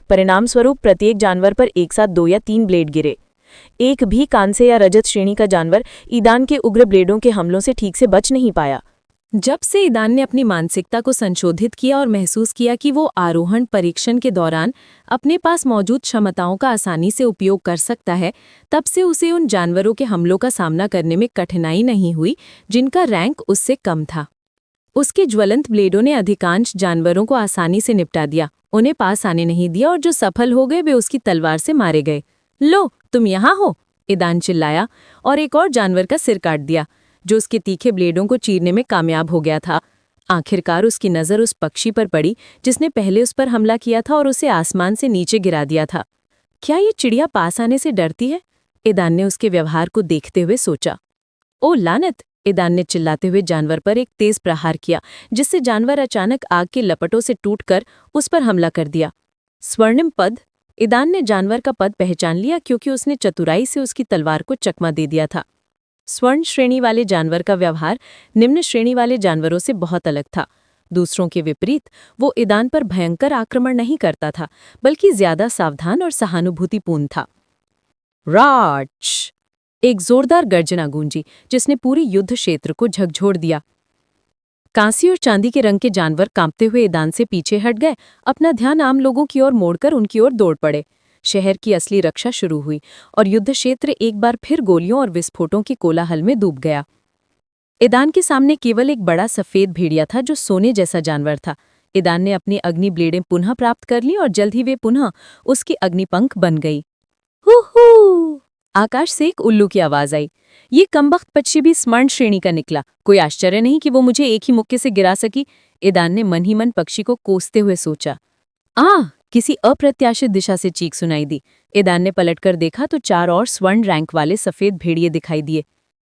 परिणाम स्वरूप प्रत्येक जानवर पर एक साथ 2 या 3 ब्लेड गिरे। एक भी कांसे या रजत श्रेणी का जानवर ईदान के उग्र ब्लेडों के हमलों से ठीक से बच नहीं पाया। जब से ईदान ने अपनी मानसिकता को संशोधित किया और महसूस किया कि वो आरोहण परीक्षण के दौरान अपने पास मौजूद क्षमताओं का आसानी से उपयोग कर सकता है, तब से उसे उन जानवरों के हमलों का सामना करने में कठिनाई नहीं हुई जिनका रैंक उससे कम था। उसके ज्वलंत ब्लेडों ने अधिकांश जानवरों को आसानी से निपटा दिया, उन्हें पास आने नहीं दिया और जो सफल हो गए वे उसकी तलवार से मारे गए। लो, तुम यहाँ हो, ईदान चिल्लाया और एक और जानवर का सिर काट दिया जो उसके तीखे ब्लेडों को चीरने में कामयाब हो गया था। आखिरकार उसकी नज़र उस पक्षी पर पड़ी जिसने पहले उस पर हमला किया था और उसे आसमान से नीचे गिरा दिया था। क्या ये चिड़िया पास आने से डरती है? ईदान ने उसके व्यवहार को देखते हुए सोचा। ओ लानत! ईदान ने चिल्लाते हुए जानवर पर एक तेज प्रहार किया जिससे जानवर अचानक आग के लपटों से टूटकर उस पर हमला कर दिया। स्वर्णिम पद! ईदान ने जानवर का पद पहचान लिया क्योंकि उसने चतुराई से उसकी तलवार को चकमा दे दिया था। स्वर्ण श्रेणी वाले जानवर का व्यवहार निम्न श्रेणी वाले जानवरों से बहुत अलग था। दूसरों के विपरीत वो ईदान पर भयंकर आक्रमण नहीं करता था, बल्कि ज्यादा सावधान और सहानुभूतिपूर्ण था। राच! एक जोरदार गर्जना गूंजी जिसने पूरे युद्ध क्षेत्र को झकझोर दिया। कांसी और चांदी के रंग के जानवर कांपते हुए ईदान से पीछे हट गए, अपना ध्यान आम लोगों की ओर मोड़कर उनकी ओर दौड़ पड़े। शहर की असली रक्षा शुरू हुई और युद्ध क्षेत्र एक बार फिर गोलियों और विस्फोटों की कोलाहल में डूब गया। ईदान के सामने केवल एक बड़ा सफेद भेड़िया था जो सोने जैसा जानवर था। ईदान ने अपनी अग्नि ब्लेडें पुनः प्राप्त कर ली और जल्द ही वे पुनः उसकी अग्निपंख बन गई। हू! आकाश से एक उल्लू की आवाज आई। ये कमबख्त पक्षी भी स्वर्ण श्रेणी का निकला। कोई आश्चर्य नहीं कि वो मुझे एक ही मुक्के से गिरा सकी। ईदान ने मन ही मन पक्षी को कोसते हुए सोचा। किसी अप्रत्याशित दिशा से चीख सुनाई दी। ईदान ने पलटकर देखा तो 4 और स्वर्ण रैंक वाले सफेद भेड़िए दिखाई दिए।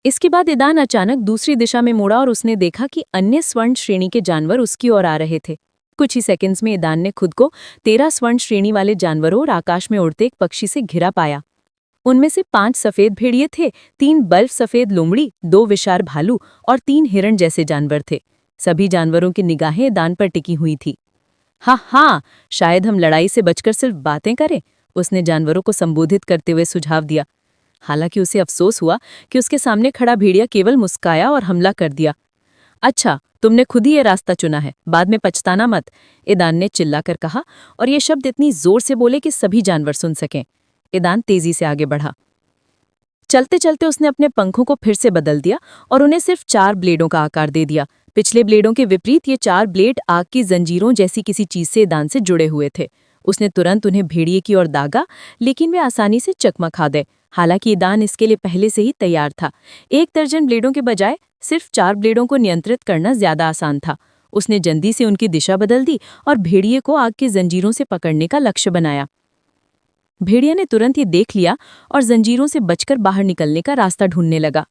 इसके बाद ईदान अचानक दूसरी दिशा में मुड़ा और उसने देखा कि अन्य स्वर्ण श्रेणी के जानवर उसकी ओर आ रहे थे। कुछ ही सेकंड्स में ईदान ने खुद को 13 स्वर्ण श्रेणी वाले जानवरों और आकाश में उड़ते एक पक्षी से घिरा पाया। उनमें से 5 सफेद भेड़िए थे, 3 बल्ब सफेद लोमड़ी, 2 विशाल भालू और 3 हिरण जैसे जानवर थे। सभी जानवरों की निगाहें ईदान पर टिकी हुई थी। हाँ, शायद हम लड़ाई से बचकर सिर्फ बातें करें, उसने जानवरों को संबोधित करते हुए सुझाव दिया। हालांकि उसे अफसोस हुआ कि उसके सामने खड़ा भेड़िया केवल मुस्काया और हमला कर दिया। अच्छा, तुमने खुद ही ये रास्ता चुना है, बाद में पछताना मत, ईदान ने चिल्लाकर कहा और ये शब्द इतनी जोर से बोले कि सभी जानवर सुन सकें। ईदान तेजी से आगे बढ़ा। चलते चलते उसने अपने पंखों को फिर से बदल दिया और उन्हें सिर्फ 4 ब्लेडों का आकार दे दिया। पिछले ब्लेडों के विपरीत ये 4 ब्लेड आग की जंजीरों जैसी किसी चीज से ईदान से जुड़े हुए थे। उसने तुरंत उन्हें भेड़िए की ओर दागा, लेकिन वे आसानी से चकमा खा गए। हालांकि ईदान इसके लिए पहले से ही तैयार था। 1 दर्जन ब्लेडों के बजाय सिर्फ 4 ब्लेडों को नियंत्रित करना ज्यादा आसान था। उसने जल्दी से उनकी दिशा बदल दी और भेड़िए को आग की जंजीरों से पकड़ने का लक्ष्य बनाया। भेड़िया ने तुरंत ही देख लिया और जंजीरों से बचकर बाहर निकलने का रास्ता ढूंढने लगा।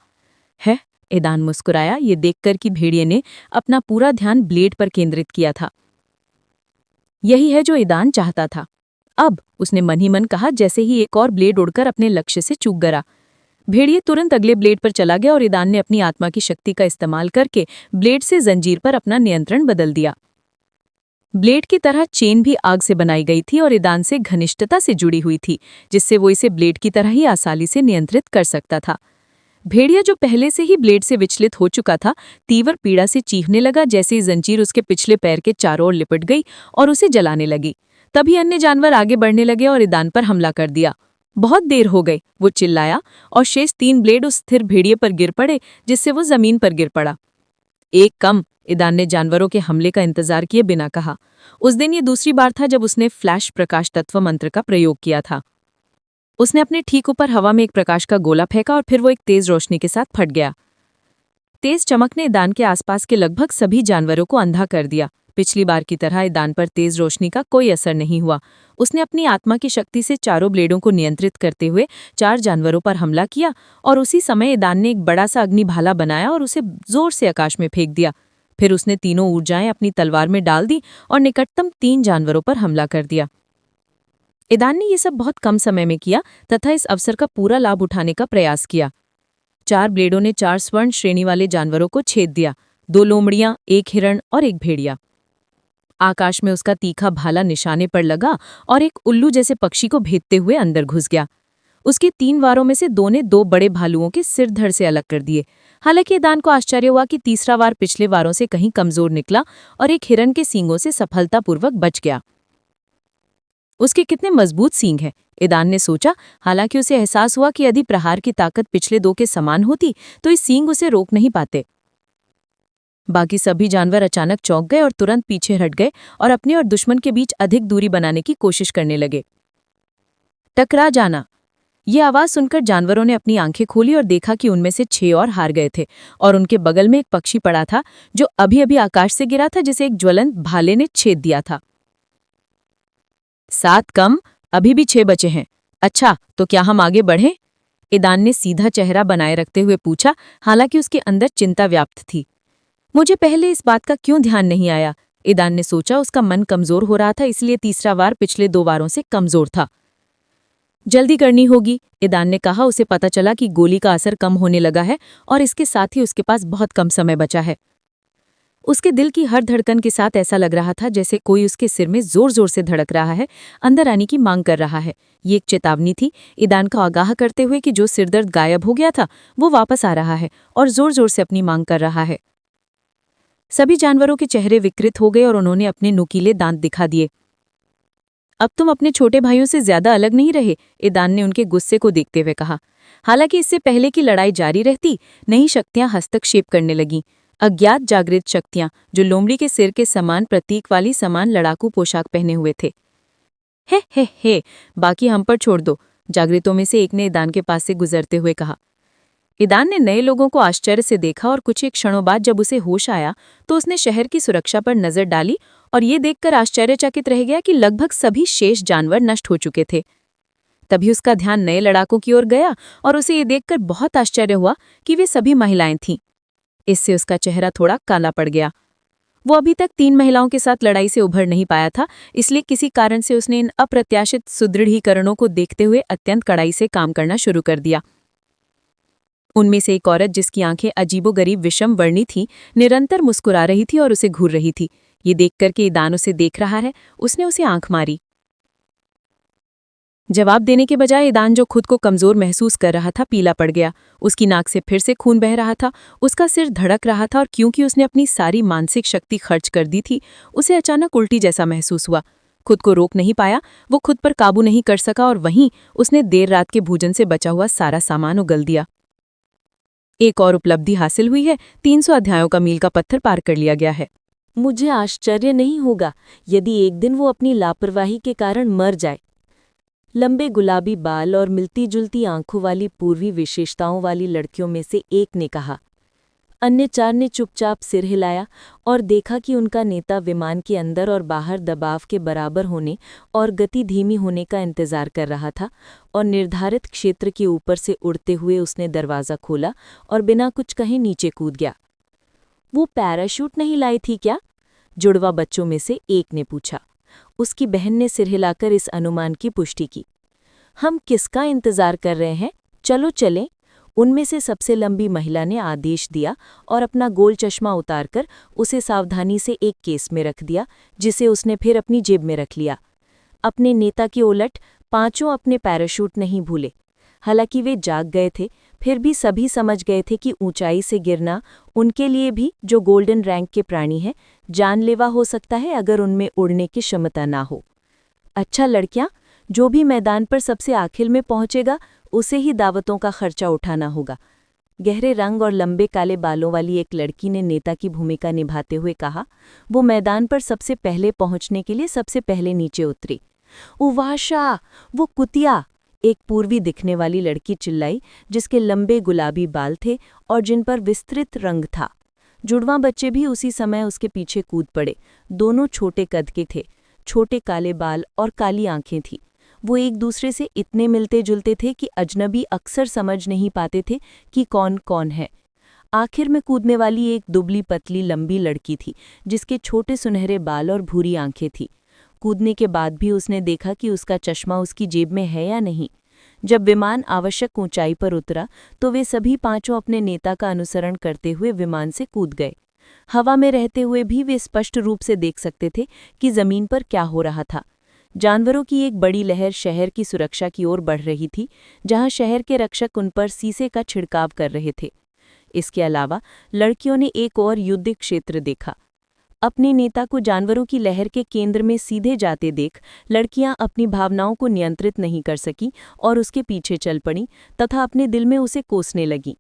है, ईदान मुस्कुराया ये देखकर कि भेड़िए ने अपना पूरा ध्यान ब्लेड पर केंद्रित किया था। यही है जो ईदान चाहता था। अब उसने मन ही मन कहा, जैसे ही एक और ब्लेड उड़कर अपने लक्ष्य से चूक गया। भेड़िए तुरंत अगले ब्लेड पर चला गया और ईदान ने अपनी आत्मा की शक्ति का इस्तेमाल करके ब्लेड से जंजीर पर अपना नियंत्रण बदल दिया। ब्लेड की तरह चेन भी आग से बनाई गई थी और ईदान से घनिष्ठता से जुड़ी हुई थी, जिससे वो इसे ब्लेड की तरह ही आसानी से नियंत्रित कर सकता था। भेड़िया, जो पहले से ही ब्लेड से विचलित हो चुका था, तीव्र पीड़ा से चीखने लगा जैसे ही जंजीर उसके पिछले पैर के चारों ओर लिपट गई और उसे जलाने लगी। तभी अन्य जानवर आगे बढ़ने लगे और ईदान पर हमला कर दिया। बहुत देर हो गई, वो चिल्लाया, और शेष 3 ब्लेड उस स्थिर भेड़िए पर गिर पड़े, जिससे वो जमीन पर गिर पड़ा। एक कम, ईदान ने जानवरों के हमले का इंतजार किए बिना कहा। उस दिन ये दूसरी बार था जब उसने फ्लैश प्रकाश तत्व मंत्र का प्रयोग किया था। उसने अपने ठीक ऊपर हवा में एक प्रकाश का गोला फेंका और फिर वो एक तेज रोशनी के साथ फट गया। तेज चमक ने ईदान के आसपास के लगभग सभी जानवरों को अंधा कर दिया। पिछली बार की तरह ईदान पर तेज रोशनी का कोई असर नहीं हुआ। उसने अपनी आत्मा की शक्ति से चारों ब्लेडों को नियंत्रित करते हुए 4 जानवरों पर हमला किया, और उसी समय ईदान ने एक बड़ा सा अग्निभाला बनाया और उसे जोर से आकाश में फेंक दिया। फिर उसने तीनों ऊर्जाएं अपनी तलवार में डाल दी और निकटतम 3 जानवरों पर हमला कर दिया। ईदान ने ये सब बहुत कम समय में किया तथा इस अवसर का पूरा लाभ उठाने का प्रयास किया। 4 ब्लेडों ने 4 स्वर्ण श्रेणी वाले जानवरों को छेद दिया, 2 लोमड़ियां, 1 हिरण और 1 भेड़िया। आकाश में उसका तीखा भाला निशाने पर लगा और एक उल्लू जैसे पक्षी को भेदते हुए अंदर घुस गया। उसके 3 वारों में से 2 ने 2 बड़े भालुओं के सिर धड़ से अलग कर दिए। हालांकि ईदान को आश्चर्य हुआ कि तीसरा वार पिछले वारों से कहीं कमजोर निकला और एक हिरण के सींगों से सफलतापूर्वक बच गया। उसके कितने मजबूत सींग हैं, ईदान ने सोचा। हालांकि उसे एहसास हुआ कि यदि प्रहार की ताकत पिछले 2 के समान होती तो इस सींग उसे रोक नहीं पाते। बाकी सभी जानवर अचानक चौंक गए और तुरंत पीछे हट गए और अपने और दुश्मन के बीच अधिक दूरी बनाने की कोशिश करने लगे। टकरा जाना। ये आवाज सुनकर जानवरों ने अपनी आंखें खोली और देखा कि उनमें से 6 और हार गए थे, और उनके बगल में एक पक्षी पड़ा था जो अभी अभी आकाश से गिरा था, जिसे एक ज्वलंत भाले ने छेद दिया था। 7 कम, अभी भी 6 बचे हैं। अच्छा, तो क्या हम आगे बढ़ें? ईदान ने सीधा चेहरा बनाए रखते हुए पूछा, हालांकि उसके अंदर चिंता व्याप्त थी। मुझे पहले इस बात का क्यों ध्यान नहीं आया? ईदान ने सोचा। उसका मन कमजोर हो रहा था, इसलिए तीसरा वार पिछले 2 वारों से कमजोर था। जल्दी करनी होगी, ईदान ने कहा। उसे पता चला कि गोली का असर कम होने लगा है और इसके साथ ही उसके पास बहुत कम समय बचा है। उसके दिल की हर धड़कन के साथ ऐसा लग रहा था जैसे कोई उसके सिर में जोर जोर से धड़क रहा है, अंदर आने की मांग कर रहा है। ये एक चेतावनी थी, ईदान को आगाह करते हुए कि जो सिरदर्द गायब हो गया था वो वापस आ रहा है और जोर जोर से अपनी मांग कर रहा है। सभी जानवरों के चेहरे विकृत हो गए और उन्होंने अपने नुकीले दांत दिखा दिए। अब तुम अपने छोटे भाइयों से ज्यादा अलग नहीं रहे, ईदान ने उनके गुस्से को देखते हुए कहा। हालांकि इससे पहले की लड़ाई जारी रहती, नई शक्तियां हस्तक्षेप करने लगीं। अज्ञात जागृत शक्तियां जो लोमड़ी के सिर के समान प्रतीक वाली समान लड़ाकू पोशाक पहने हुए थे। हे, बाकी हम पर छोड़ दो, जागृतों में से एक ने ईदान के पास से गुजरते हुए कहा। ईदान ने नए लोगों को आश्चर्य से देखा और कुछ एक क्षणों बाद जब उसे होश आया तो उसने शहर की सुरक्षा पर नजर डाली और ये देखकर आश्चर्यचकित रह गया कि लगभग सभी शेष जानवर नष्ट हो चुके थे। तभी उसका ध्यान नए लड़ाकों की ओर गया और उसे ये देखकर बहुत आश्चर्य हुआ कि वे सभी महिलाएं थीं। इससे उसका चेहरा थोड़ा काला पड़ गया। वो अभी तक 3 महिलाओं के साथ लड़ाई से उभर नहीं पाया था, इसलिए किसी कारण से उसने इन अप्रत्याशित सुदृढ़ीकरणों को देखते हुए अत्यंत कड़ाई से काम करना शुरू कर दिया। उनमें से एक औरत, जिसकी आंखें अजीबोगरीब विषम वर्णी थीं, निरंतर मुस्कुरा रही थी और उसे घूर रही थी। ये देखकर कि ईदान उसे देख रहा है, उसने उसे आंख मारी। जवाब देने के बजाय ईदान, जो खुद को कमजोर महसूस कर रहा था, पीला पड़ गया। उसकी नाक से फिर से खून बह रहा था, उसका सिर धड़क रहा था और क्योंकि उसने अपनी सारी मानसिक शक्ति खर्च कर दी थी, उसे अचानक उल्टी जैसा महसूस हुआ। खुद को रोक नहीं पाया, वो खुद पर काबू नहीं कर सका और वहीं उसने देर रात के भोजन से बचा हुआ सारा सामान उगल दिया। एक और उपलब्धि हासिल हुई है, 300 अध्यायों का मील का पत्थर पार कर लिया गया है। मुझे आश्चर्य नहीं होगा यदि एक दिन वो अपनी लापरवाही के कारण मर जाए। लंबे गुलाबी बाल और मिलती जुलती आंखों वाली पूर्वी विशेषताओं वाली लड़कियों में से एक ने कहा। अन्य 4 ने चुपचाप सिर हिलाया और देखा कि उनका नेता विमान के अंदर और बाहर दबाव के बराबर होने और गति धीमी होने का इंतजार कर रहा था, और निर्धारित क्षेत्र के ऊपर से उड़ते हुए उसने दरवाज़ा खोला और बिना कुछ कहे नीचे कूद गया। वो पैराशूट नहीं लाई थी क्या? जुड़वा बच्चों में से एक ने पूछा। उसकी बहन ने सिर हिलाकर इस अनुमान की पुष्टि की। हम किसका इंतजार कर रहे हैं? चलो चलें। उनमें से सबसे लंबी महिला ने आदेश दिया और अपना गोल चश्मा उतारकर उसे सावधानी से एक केस में रख दिया, जिसे उसने फिर अपनी जेब में रख लिया। अपने नेता के उलट 5 अपने पैराशूट नहीं भूले। हालांकि वे जाग गए थे, फिर भी सभी समझ गए थे कि ऊंचाई से गिरना उनके लिए भी, जो गोल्डन रैंक के प्राणी हैं, जानलेवा हो सकता है अगर उनमें उड़ने की क्षमता ना हो। अच्छा लड़कियां, जो भी मैदान पर सबसे आखिर में पहुंचेगा उसे ही दावतों का खर्चा उठाना होगा। गहरे रंग और लंबे काले बालों वाली एक लड़की ने नेता की भूमिका निभाते हुए कहा। वो मैदान पर सबसे पहले पहुंचने के लिए सबसे पहले नीचे उतरी। उवाशा, वो कुतिया, एक पूर्वी दिखने वाली लड़की चिल्लाई, जिसके लंबे गुलाबी बाल थे और जिन पर विस्तृत रंग था। जुड़वां बच्चे भी उसी समय उसके पीछे कूद पड़े। दोनों छोटे कद के थे, छोटे काले बाल और काली आंखें थीं। वो एक दूसरे से इतने मिलते जुलते थे कि अजनबी अक्सर समझ नहीं पाते थे कि कौन कौन है। आखिर में कूदने वाली एक दुबली पतली लंबी लड़की थी, जिसके छोटे सुनहरे बाल और भूरी आंखें थीं। कूदने के बाद भी उसने देखा कि उसका चश्मा उसकी जेब में है या नहीं। जब विमान आवश्यक ऊंचाई पर उतरा तो वे सभी पांचों अपने नेता का अनुसरण करते हुए विमान से कूद गए। हवा में रहते हुए भी वे स्पष्ट रूप से देख सकते थे कि जमीन पर क्या हो रहा था। जानवरों की एक बड़ी लहर शहर की सुरक्षा की ओर बढ़ रही थी, जहां शहर के रक्षक उन पर सीसे का छिड़काव कर रहे थे। इसके अलावा लड़कियों ने एक और युद्ध क्षेत्र देखा। अपने नेता को जानवरों की लहर के केंद्र में सीधे जाते देख लड़कियां अपनी भावनाओं को नियंत्रित नहीं कर सकीं और उसके पीछे चल पड़ीं तथा अपने दिल में उसे कोसने लगीं।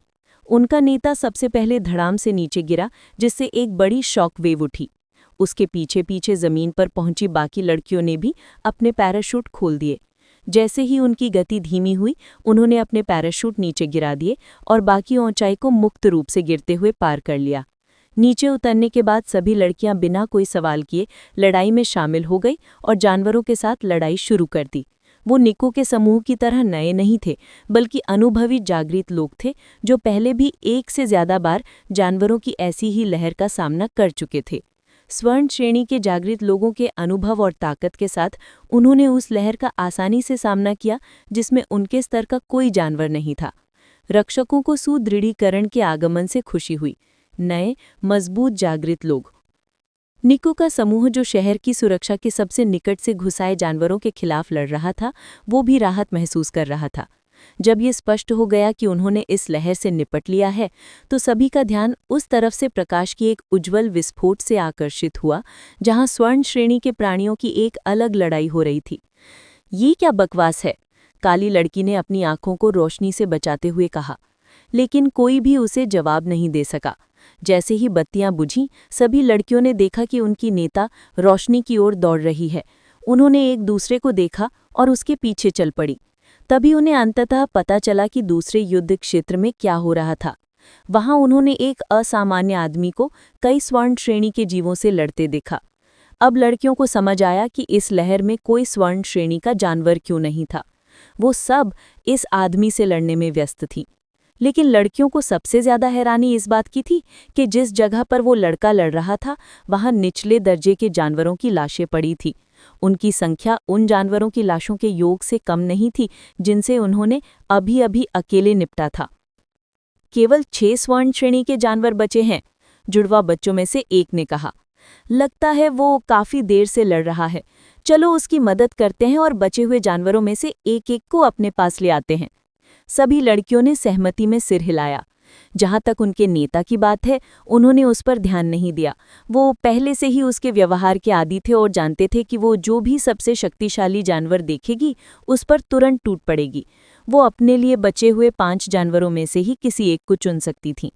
उनका नेता सबसे पहले धड़ाम से नीचे गिरा, जिससे एक बड़ी शॉक वेव उठी। उसके पीछे पीछे जमीन पर पहुंची बाकी लड़कियों ने भी अपने पैराशूट खोल दिए। जैसे ही उनकी गति धीमी हुई, उन्होंने अपने पैराशूट नीचे गिरा दिए और बाकी ऊंचाई को मुक्त रूप से गिरते हुए पार कर लिया। नीचे उतरने के बाद सभी लड़कियां बिना कोई सवाल किए लड़ाई में शामिल हो गई और जानवरों के साथ लड़ाई शुरू कर दी। वो निको के समूह की तरह नए नहीं थे, बल्कि अनुभवी जागृत लोग थे जो पहले भी एक से ज्यादा बार जानवरों की ऐसी ही लहर का सामना कर चुके थे। स्वर्ण श्रेणी के जागृत लोगों के अनुभव और ताकत के साथ उन्होंने उस लहर का आसानी से सामना किया जिसमें उनके स्तर का कोई जानवर नहीं था। रक्षकों को सुदृढ़ीकरण के आगमन से खुशी हुई। नए मजबूत जागृत लोग। निको का समूह, जो शहर की सुरक्षा के सबसे निकट से घुसाए जानवरों के खिलाफ लड़ रहा था, वो भी राहत महसूस कर रहा था। जब ये स्पष्ट हो गया कि उन्होंने इस लहर से निपट लिया है, तो सभी का ध्यान उस तरफ से प्रकाश की एक उज्ज्वल विस्फोट से आकर्षित हुआ, जहां स्वर्ण श्रेणी के प्राणियों की एक अलग लड़ाई हो रही थी। ये क्या बकवास है? काली लड़की ने अपनी आंखों को रोशनी से बचाते हुए कहा, लेकिन कोई भी उसे जवाब नहीं दे सका। जैसे ही बत्तियां बुझीं, सभी लड़कियों ने देखा कि उनकी नेता रोशनी की ओर दौड़ रही है। उन्होंने एक दूसरे को देखा और उसके पीछे चल पड़ी। तभी उन्हें अंततः पता चला कि दूसरे युद्ध क्षेत्र में क्या हो रहा था। वहां उन्होंने एक असामान्य आदमी को कई स्वर्ण श्रेणी के जीवों से लड़ते देखा। अब लड़कियों को समझ आया कि इस लहर में कोई स्वर्ण श्रेणी का जानवर क्यों नहीं था। वो सब इस आदमी से लड़ने में व्यस्त थी। लेकिन लड़कियों को सबसे ज्यादा हैरानी इस बात की थी कि जिस जगह पर वो लड़का लड़ रहा था, वहां निचले दर्जे के जानवरों की लाशें पड़ी थी। उनकी संख्या उन जानवरों की लाशों के योग से कम नहीं थी जिनसे उन्होंने अभी अभी अकेले निपटा था। केवल 6 स्वर्ण श्रेणी के जानवर बचे हैं, जुड़वा बच्चों में से एक ने कहा। लगता है वो काफी देर से लड़ रहा है। चलो उसकी मदद करते हैं और बचे हुए जानवरों में से एक-एक को अपने पास ले आते हैं। सभी लड़कियों ने सहमति में सिर हिलाया। जहां तक उनके नेता की बात है, उन्होंने उस पर ध्यान नहीं दिया। वो पहले से ही उसके व्यवहार के आदी थे और जानते थे कि वो जो भी सबसे शक्तिशाली जानवर देखेगी, उस पर तुरंत टूट पड़ेगी। वो अपने लिए बचे हुए 5 जानवरों में से ही किसी एक को चुन सकती थीं।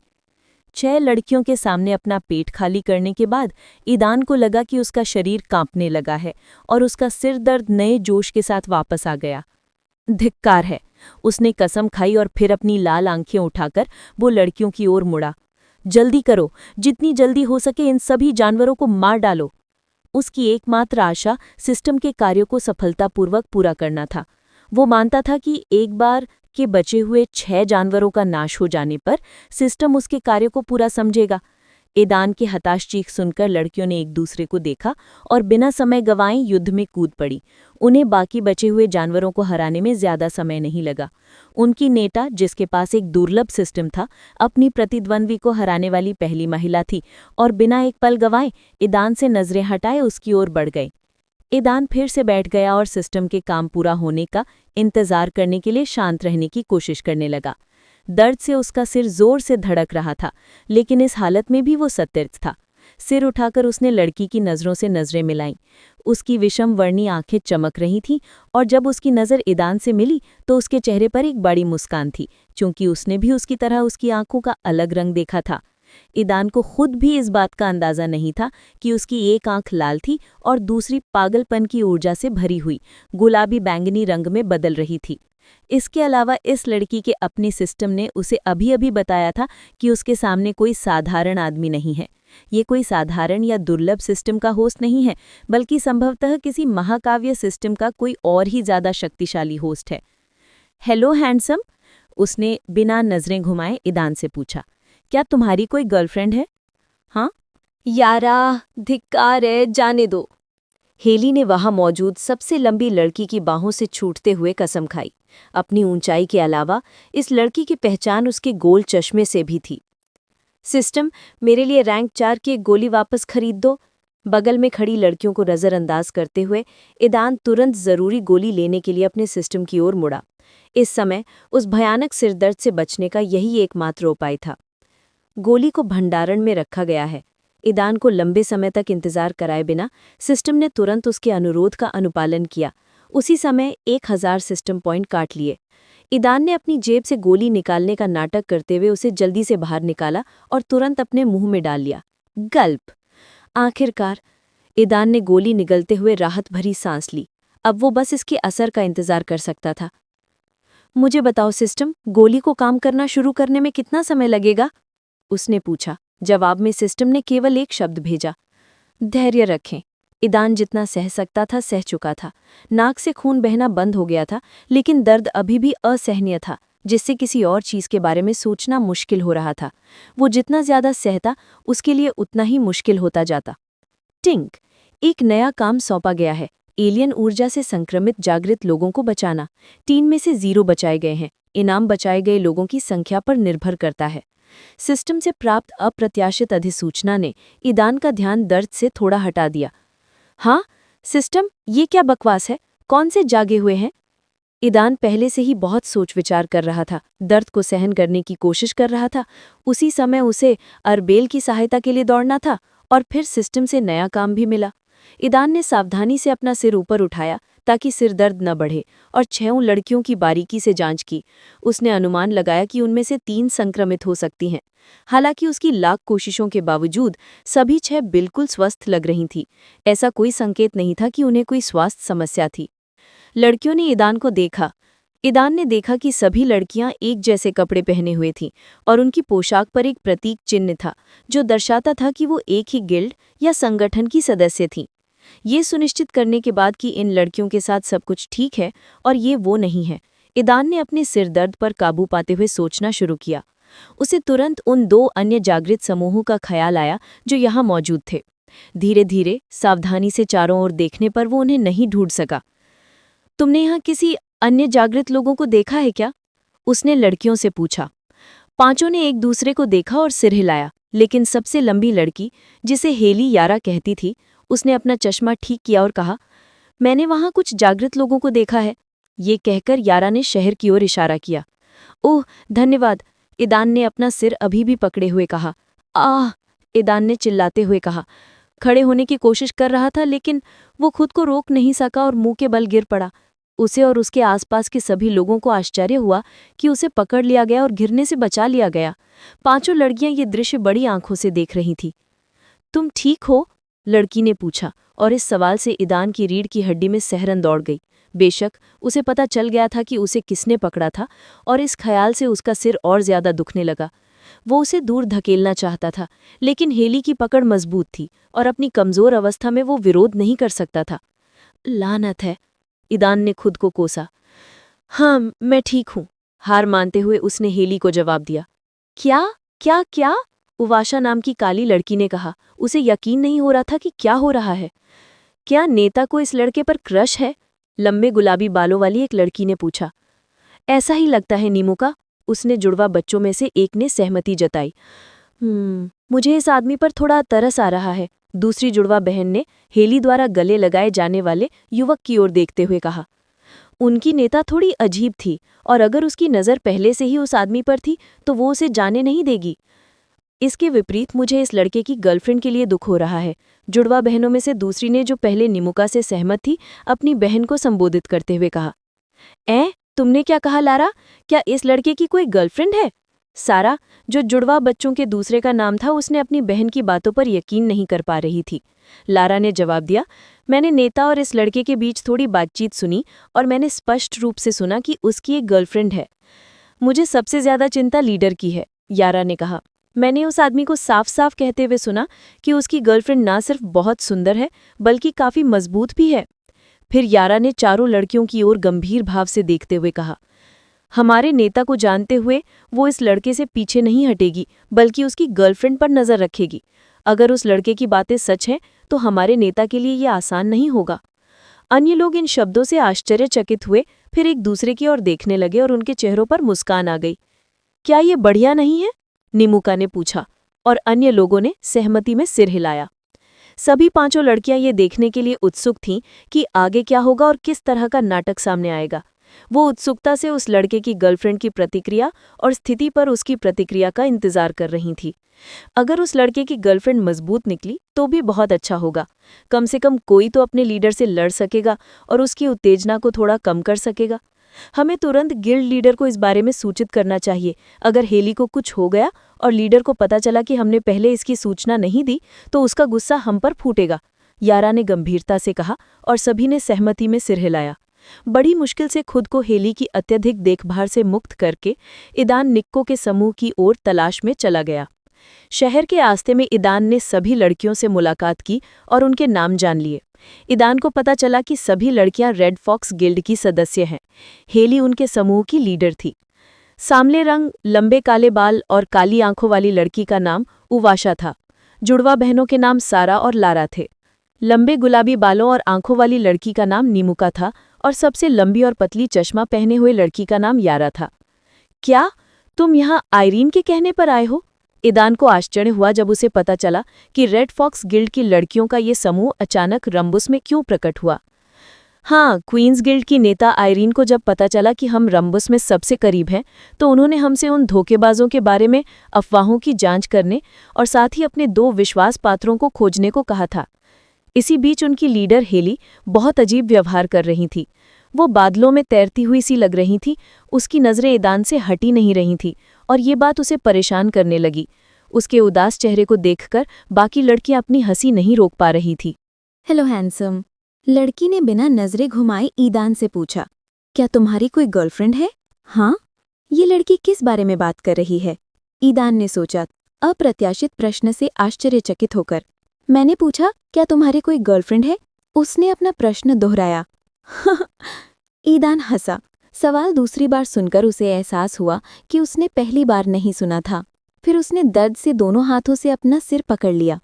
6 लड़कियों के सामने अपना पेट खाली करने के बाद ईदान को लगा कि उसका शरीर कांपने लगा है और उसका सिर दर्द नए जोश के साथ वापस आ गया। धिक्कार है, उसने कसम खाई और फिर अपनी लाल आंखें उठाकर वो लड़कियों की ओर मुड़ा। जल्दी करो, जितनी जल्दी हो सके इन सभी जानवरों को मार डालो। उसकी एकमात्र आशा सिस्टम के कार्यों को सफलतापूर्वक पूरा करना था। वो मानता था कि एक बार के बचे हुए 6 जानवरों का नाश हो जाने पर सिस्टम उसके कार्य को पूरा समझेगा। ईदान की हताश चीख सुनकर लड़कियों ने एक दूसरे को देखा और बिना समय गंवाए युद्ध में कूद पड़ी। उन्हें बाकी बचे हुए जानवरों को हराने में ज्यादा समय नहीं लगा। उनकी नेता, जिसके पास एक दुर्लभ सिस्टम था, अपनी प्रतिद्वंद्वी को हराने वाली पहली महिला थी और बिना एक पल गंवाए ईदान से नजरें हटाए उसकी ओर बढ़ गई। ईदान फिर से बैठ गया और सिस्टम के काम पूरा होने का इंतजार करने के लिए शांत रहने की कोशिश करने लगा। दर्द से उसका सिर जोर से धड़क रहा था, लेकिन इस हालत में भी वो सतर्क था। सिर उठाकर उसने लड़की की नज़रों से नज़रें मिलाईं। उसकी विषम वर्णी आंखें चमक रही थीं और जब उसकी नज़र ईदान से मिली तो उसके चेहरे पर एक बड़ी मुस्कान थी, क्योंकि उसने भी उसकी तरह उसकी आंखों का अलग रंग देखा था। ईदान को खुद भी इस बात का अंदाज़ा नहीं था कि उसकी एक आंख लाल थी और दूसरी पागलपन की ऊर्जा से भरी हुई गुलाबी बैंगनी रंग में बदल रही थी। इसके अलावा इस लड़की के अपने सिस्टम ने उसे अभी-अभी बताया था कि उसके सामने कोई साधारण आदमी नहीं है। ये कोई साधारण या दुर्लभ सिस्टम का होस्ट नहीं है, बल्कि संभवतः किसी महाकाव्य सिस्टम का कोई और ही ज़्यादा शक्तिशाली होस्ट है। हेलो हैंडसम, उसने बिना नज़रें घुमाए ईदान से पूछा। क्या तुम्हारी कोई गर्लफ्रेंड है? हाँ? यारा, धिक्कार है, जाने दो। हेली ने वहां मौजूद सबसे लंबी लड़की की बाहों से छूटते हुए कसम खाई। अपनी ऊंचाई के अलावा इस लड़की की पहचान उसके गोल चश्मे से भी थी। सिस्टम, मेरे लिए रैंक 4 की एक गोली वापस खरीद दो। बगल में खड़ी लड़कियों को नजरअंदाज करते हुए ईदान तुरंत जरूरी गोली लेने के लिए अपने सिस्टम की ओर मुड़ा। इस समय उस भयानक सिरदर्द से बचने का यही एकमात्र उपाय था। गोली को भंडारण में रखा गया है। ईदान को लंबे समय तक इंतजार कराए बिना सिस्टम ने तुरंत उसके अनुरोध का अनुपालन किया। उसी समय 1000 सिस्टम पॉइंट काट लिए। ईदान ने अपनी जेब से गोली निकालने का नाटक करते हुए उसे जल्दी से बाहर निकाला और तुरंत अपने मुंह में डाल लिया। गल्प। आखिरकार ईदान ने गोली निगलते हुए राहत भरी सांस ली। अब वो बस इसके असर का इंतजार कर सकता था। मुझे बताओ सिस्टम, गोली को काम करना शुरू करने में कितना समय लगेगा? उसने पूछा। जवाब में सिस्टम ने केवल एक शब्द भेजा, धैर्य रखें। ईदान जितना सह सकता था सह चुका था। नाक से खून बहना बंद हो गया था, लेकिन दर्द अभी भी असहनीय था, जिससे किसी और चीज के बारे में सोचना मुश्किल हो रहा था। वो जितना ज्यादा सहता, उसके लिए उतना ही मुश्किल होता जाता। टिंक, एक नया काम सौंपा गया है। एलियन ऊर्जा से संक्रमित जागृत लोगों को बचाना। 3 में से 0 बचाए गए हैं। इनाम बचाए गए लोगों की संख्या पर निर्भर करता है। सिस्टम से प्राप्त अप्रत्याशित अधिसूचना ने ईदान का ध्यान दर्द से थोड़ा हटा दिया। हाँ सिस्टम, ये क्या बकवास है? कौन से जागे हुए हैं? ईदान पहले से ही बहुत सोच विचार कर रहा था, दर्द को सहन करने की कोशिश कर रहा था। उसी समय उसे अरबेल की सहायता के लिए दौड़ना था और फिर सिस्टम से नया काम भी मिला। ईदान ने सावधानी से अपना सिर ऊपर उठाया ताकि सिर दर्द न बढ़े और 6 लड़कियों की बारीकी से जांच की। उसने अनुमान लगाया कि उनमें से 3 संक्रमित हो सकती हैं। हालांकि उसकी लाख कोशिशों के बावजूद सभी 6 बिल्कुल स्वस्थ लग रही थीं। ऐसा कोई संकेत नहीं था कि उन्हें कोई स्वास्थ्य समस्या थी। लड़कियों ने ईदान को देखा। ईदान ने देखा कि सभी लड़कियां एक जैसे कपड़े पहने हुए थीं और उनकी पोशाक पर एक प्रतीक चिन्ह था, जो दर्शाता था कि वो एक ही गिल्ड या संगठन की सदस्य थीं। ये सुनिश्चित करने के बाद कि इन लड़कियों के साथ सब कुछ ठीक है और ये वो नहीं है, ईदान ने अपने सिरदर्द पर काबू पाते हुए सोचना शुरू किया। उसे तुरंत उन 2 अन्य जागृत समूहों का ख्याल आया जो यहाँ मौजूद थे। धीरे धीरे सावधानी से चारों ओर देखने पर वो उन्हें नहीं ढूंढ सका। तुमने यहाँ किसी अन्य जागृत लोगों को देखा है क्या? उसने लड़कियों से पूछा। 5 ने एक दूसरे को देखा और सिर हिलाया, लेकिन सबसे लंबी लड़की, जिसे हेली यारा कहती थी, उसने अपना चश्मा ठीक किया और कहा, मैंने वहां कुछ जागृत लोगों को देखा है। ये कहकर यारा ने शहर की ओर इशारा किया। ओह धन्यवाद, ईदान ने अपना सिर अभी भी पकड़े हुए कहा। आह, ईदान ने चिल्लाते हुए कहा। खड़े होने की कोशिश कर रहा था, लेकिन वो खुद को रोक नहीं सका और मुंह के बल गिर पड़ा। उसे और उसके आसपास के सभी लोगों को आश्चर्य हुआ कि उसे पकड़ लिया गया और गिरने से बचा लिया गया। 5 लड़कियां ये दृश्य बड़ी आंखों से देख रही थी। तुम ठीक हो? लड़की ने पूछा, और इस सवाल से ईदान की रीढ़ की हड्डी में सहरन दौड़ गई। बेशक उसे पता चल गया था कि उसे किसने पकड़ा था, और इस ख्याल से उसका सिर और ज्यादा दुखने लगा। वो उसे दूर धकेलना चाहता था, लेकिन हेली की पकड़ मजबूत थी और अपनी कमजोर अवस्था में वो विरोध नहीं कर सकता था। लानत है, ईदान ने खुद को कोसा। हाँ, मैं ठीक हूँ, हार मानते हुए उसने हेली को जवाब दिया। क्या क्या क्या? उवाशा नाम की काली लड़की ने कहा। उसे यकीन नहीं हो रहा था कि क्या हो रहा है। क्या नेता को इस लड़के पर क्रश है? लंबे गुलाबी बालों वाली एक लड़की ने पूछा। ऐसा ही लगता है नीमुका, उसने जुड़वा बच्चों में से एक ने सहमति जताई। मुझे इस आदमी पर थोड़ा तरस आ रहा है, दूसरी जुड़वा बहन ने हेली द्वारा गले लगाए जाने वाले युवक की ओर देखते हुए कहा। उनकी नेता थोड़ी अजीब थी, और अगर उसकी नज़र पहले से ही उस आदमी पर थी तो वो उसे जाने नहीं देगी। इसके विपरीत मुझे इस लड़के की गर्लफ्रेंड के लिए दुख हो रहा है। जुड़वा बहनों में से दूसरी ने, जो पहले निमुका से सहमत थी, अपनी बहन को संबोधित करते हुए कहा, तुमने क्या कहा लारा? क्या इस लड़के की कोई गर्लफ्रेंड है? सारा, जो जुड़वा बच्चों के दूसरे का नाम था, उसने अपनी बहन की बातों पर यकीन नहीं कर पा रही थी। लारा ने जवाब दिया, मैंने नेता और इस लड़के के बीच थोड़ी बातचीत सुनी और मैंने स्पष्ट रूप से सुना कि उसकी एक गर्लफ्रेंड है। मुझे सबसे ज्यादा चिंता लीडर की है, यारा ने कहा। मैंने उस आदमी को साफ साफ कहते हुए सुना कि उसकी गर्लफ्रेंड ना सिर्फ बहुत सुंदर है, बल्कि काफी मजबूत भी है। फिर यारा ने चारों लड़कियों की ओर गंभीर भाव से देखते हुए कहा, हमारे नेता को जानते हुए वो इस लड़के से पीछे नहीं हटेगी, बल्कि उसकी गर्लफ्रेंड पर नजर रखेगी। अगर उस लड़के की बातें सच हैं, तो हमारे नेता के लिए ये आसान नहीं होगा। अन्य लोग इन शब्दों से आश्चर्यचकित हुए, फिर एक दूसरे की ओर देखने लगे और उनके चेहरों पर मुस्कान आ गई। क्या ये बढ़िया नहीं है? निमुका ने पूछा, और अन्य लोगों ने सहमति में सिर हिलाया। सभी पांचों लड़कियां ये देखने के लिए उत्सुक थीं कि आगे क्या होगा और किस तरह का नाटक सामने आएगा। वो उत्सुकता से उस लड़के की गर्लफ्रेंड की प्रतिक्रिया और स्थिति पर उसकी प्रतिक्रिया का इंतजार कर रही थी। अगर उस लड़के की गर्लफ्रेंड मजबूत निकली तो भी बहुत अच्छा होगा। कम से कम कोई तो अपने लीडर से लड़ सकेगा और उसकी उत्तेजना को थोड़ा कम कर सकेगा। हमें तुरंत गिल्ड लीडर को इस बारे में सूचित करना चाहिए। अगर हेली को कुछ हो गया और लीडर को पता चला कि हमने पहले इसकी सूचना नहीं दी, तो उसका गुस्सा हम पर फूटेगा, यारा ने गंभीरता से कहा, और सभी ने सहमति में सिर हिलाया। बड़ी मुश्किल से खुद को हेली की अत्यधिक देखभाल से मुक्त करके ईदान निक्को के समूह की ओर तलाश में चला गया। शहर के आस्ते में ईदान ने सभी लड़कियों से मुलाकात की और उनके नाम जान लिए। ईदान को पता चला कि सभी लड़कियां रेड फॉक्स गिल्ड की सदस्य हैं। हेली उनके समूह की लीडर थी। सांवले रंग, लंबे काले बाल और काली आंखों वाली लड़की का नाम उवाशा था। जुड़वा बहनों के नाम सारा और लारा थे। लंबे गुलाबी बालों और आंखों वाली लड़की का नाम निमुका था और सबसे लंबी और पतली चश्मा पहने हुए लड़की का नाम यारा था। क्या तुम यहाँ आयरीन के कहने पर आए हो? ईदान को आश्चर्य हुआ जब उसे पता चला कि रेड फॉक्स गिल्ड की लड़कियों का ये समूह अचानक रंबुस में क्यों प्रकट हुआ। हाँ, क्वींस गिल्ड की नेता आयरीन को जब पता चला कि हम रंबुस में सबसे करीब हैं, तो उन्होंने हमसे उन धोखेबाजों के बारे में अफवाहों की जांच करने और साथ ही अपने 2 विश्वास पात्रों को खोजने को कहा था। इसी बीच उनकी लीडर हेली बहुत अजीब व्यवहार कर रही थी। वो बादलों में तैरती हुई सी लग रही थी। उसकी नज़रें ईदान से हटी नहीं रही थी और ये बात उसे परेशान करने लगी। उसके उदास चेहरे को देखकर बाकी लड़कियां अपनी हंसी नहीं रोक पा रही थी। हेलो हैंडसम, लड़की ने बिना नजरें घुमाए ईदान से पूछा, क्या तुम्हारी कोई गर्लफ्रेंड है? हाँ? ये लड़की किस बारे में बात कर रही है? ईदान ने सोचा, अप्रत्याशित प्रश्न से आश्चर्यचकित होकर। मैंने पूछा, क्या तुम्हारी कोई गर्लफ्रेंड है? उसने अपना प्रश्न दोहराया। ईदान हंसा। सवाल दूसरी बार सुनकर उसे एहसास हुआ कि उसने पहली बार नहीं सुना था। फिर उसने दर्द से दोनों हाथों से अपना सिर पकड़ लिया।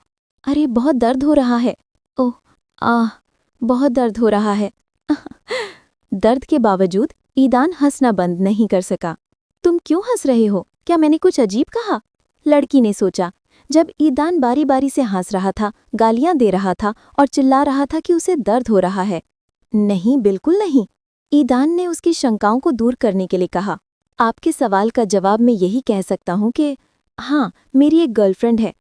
अरे, बहुत दर्द हो रहा है। ओह, बहुत दर्द हो रहा है। दर्द के बावजूद ईदान हंसना बंद नहीं कर सका। तुम क्यों हंस रहे हो? क्या मैंने कुछ अजीब कहा? लड़की ने सोचा। जब ईदान बारी बारी से हंस रहा था, गालियां दे रहा था और चिल्ला रहा था कि उसे दर्द हो रहा है। नहीं, बिल्कुल नहीं। ईदान ने उसकी शंकाओं को दूर करने के लिए कहा, आपके सवाल का जवाब मैं यही कह सकता हूँ कि हाँ, मेरी एक गर्लफ्रेंड है,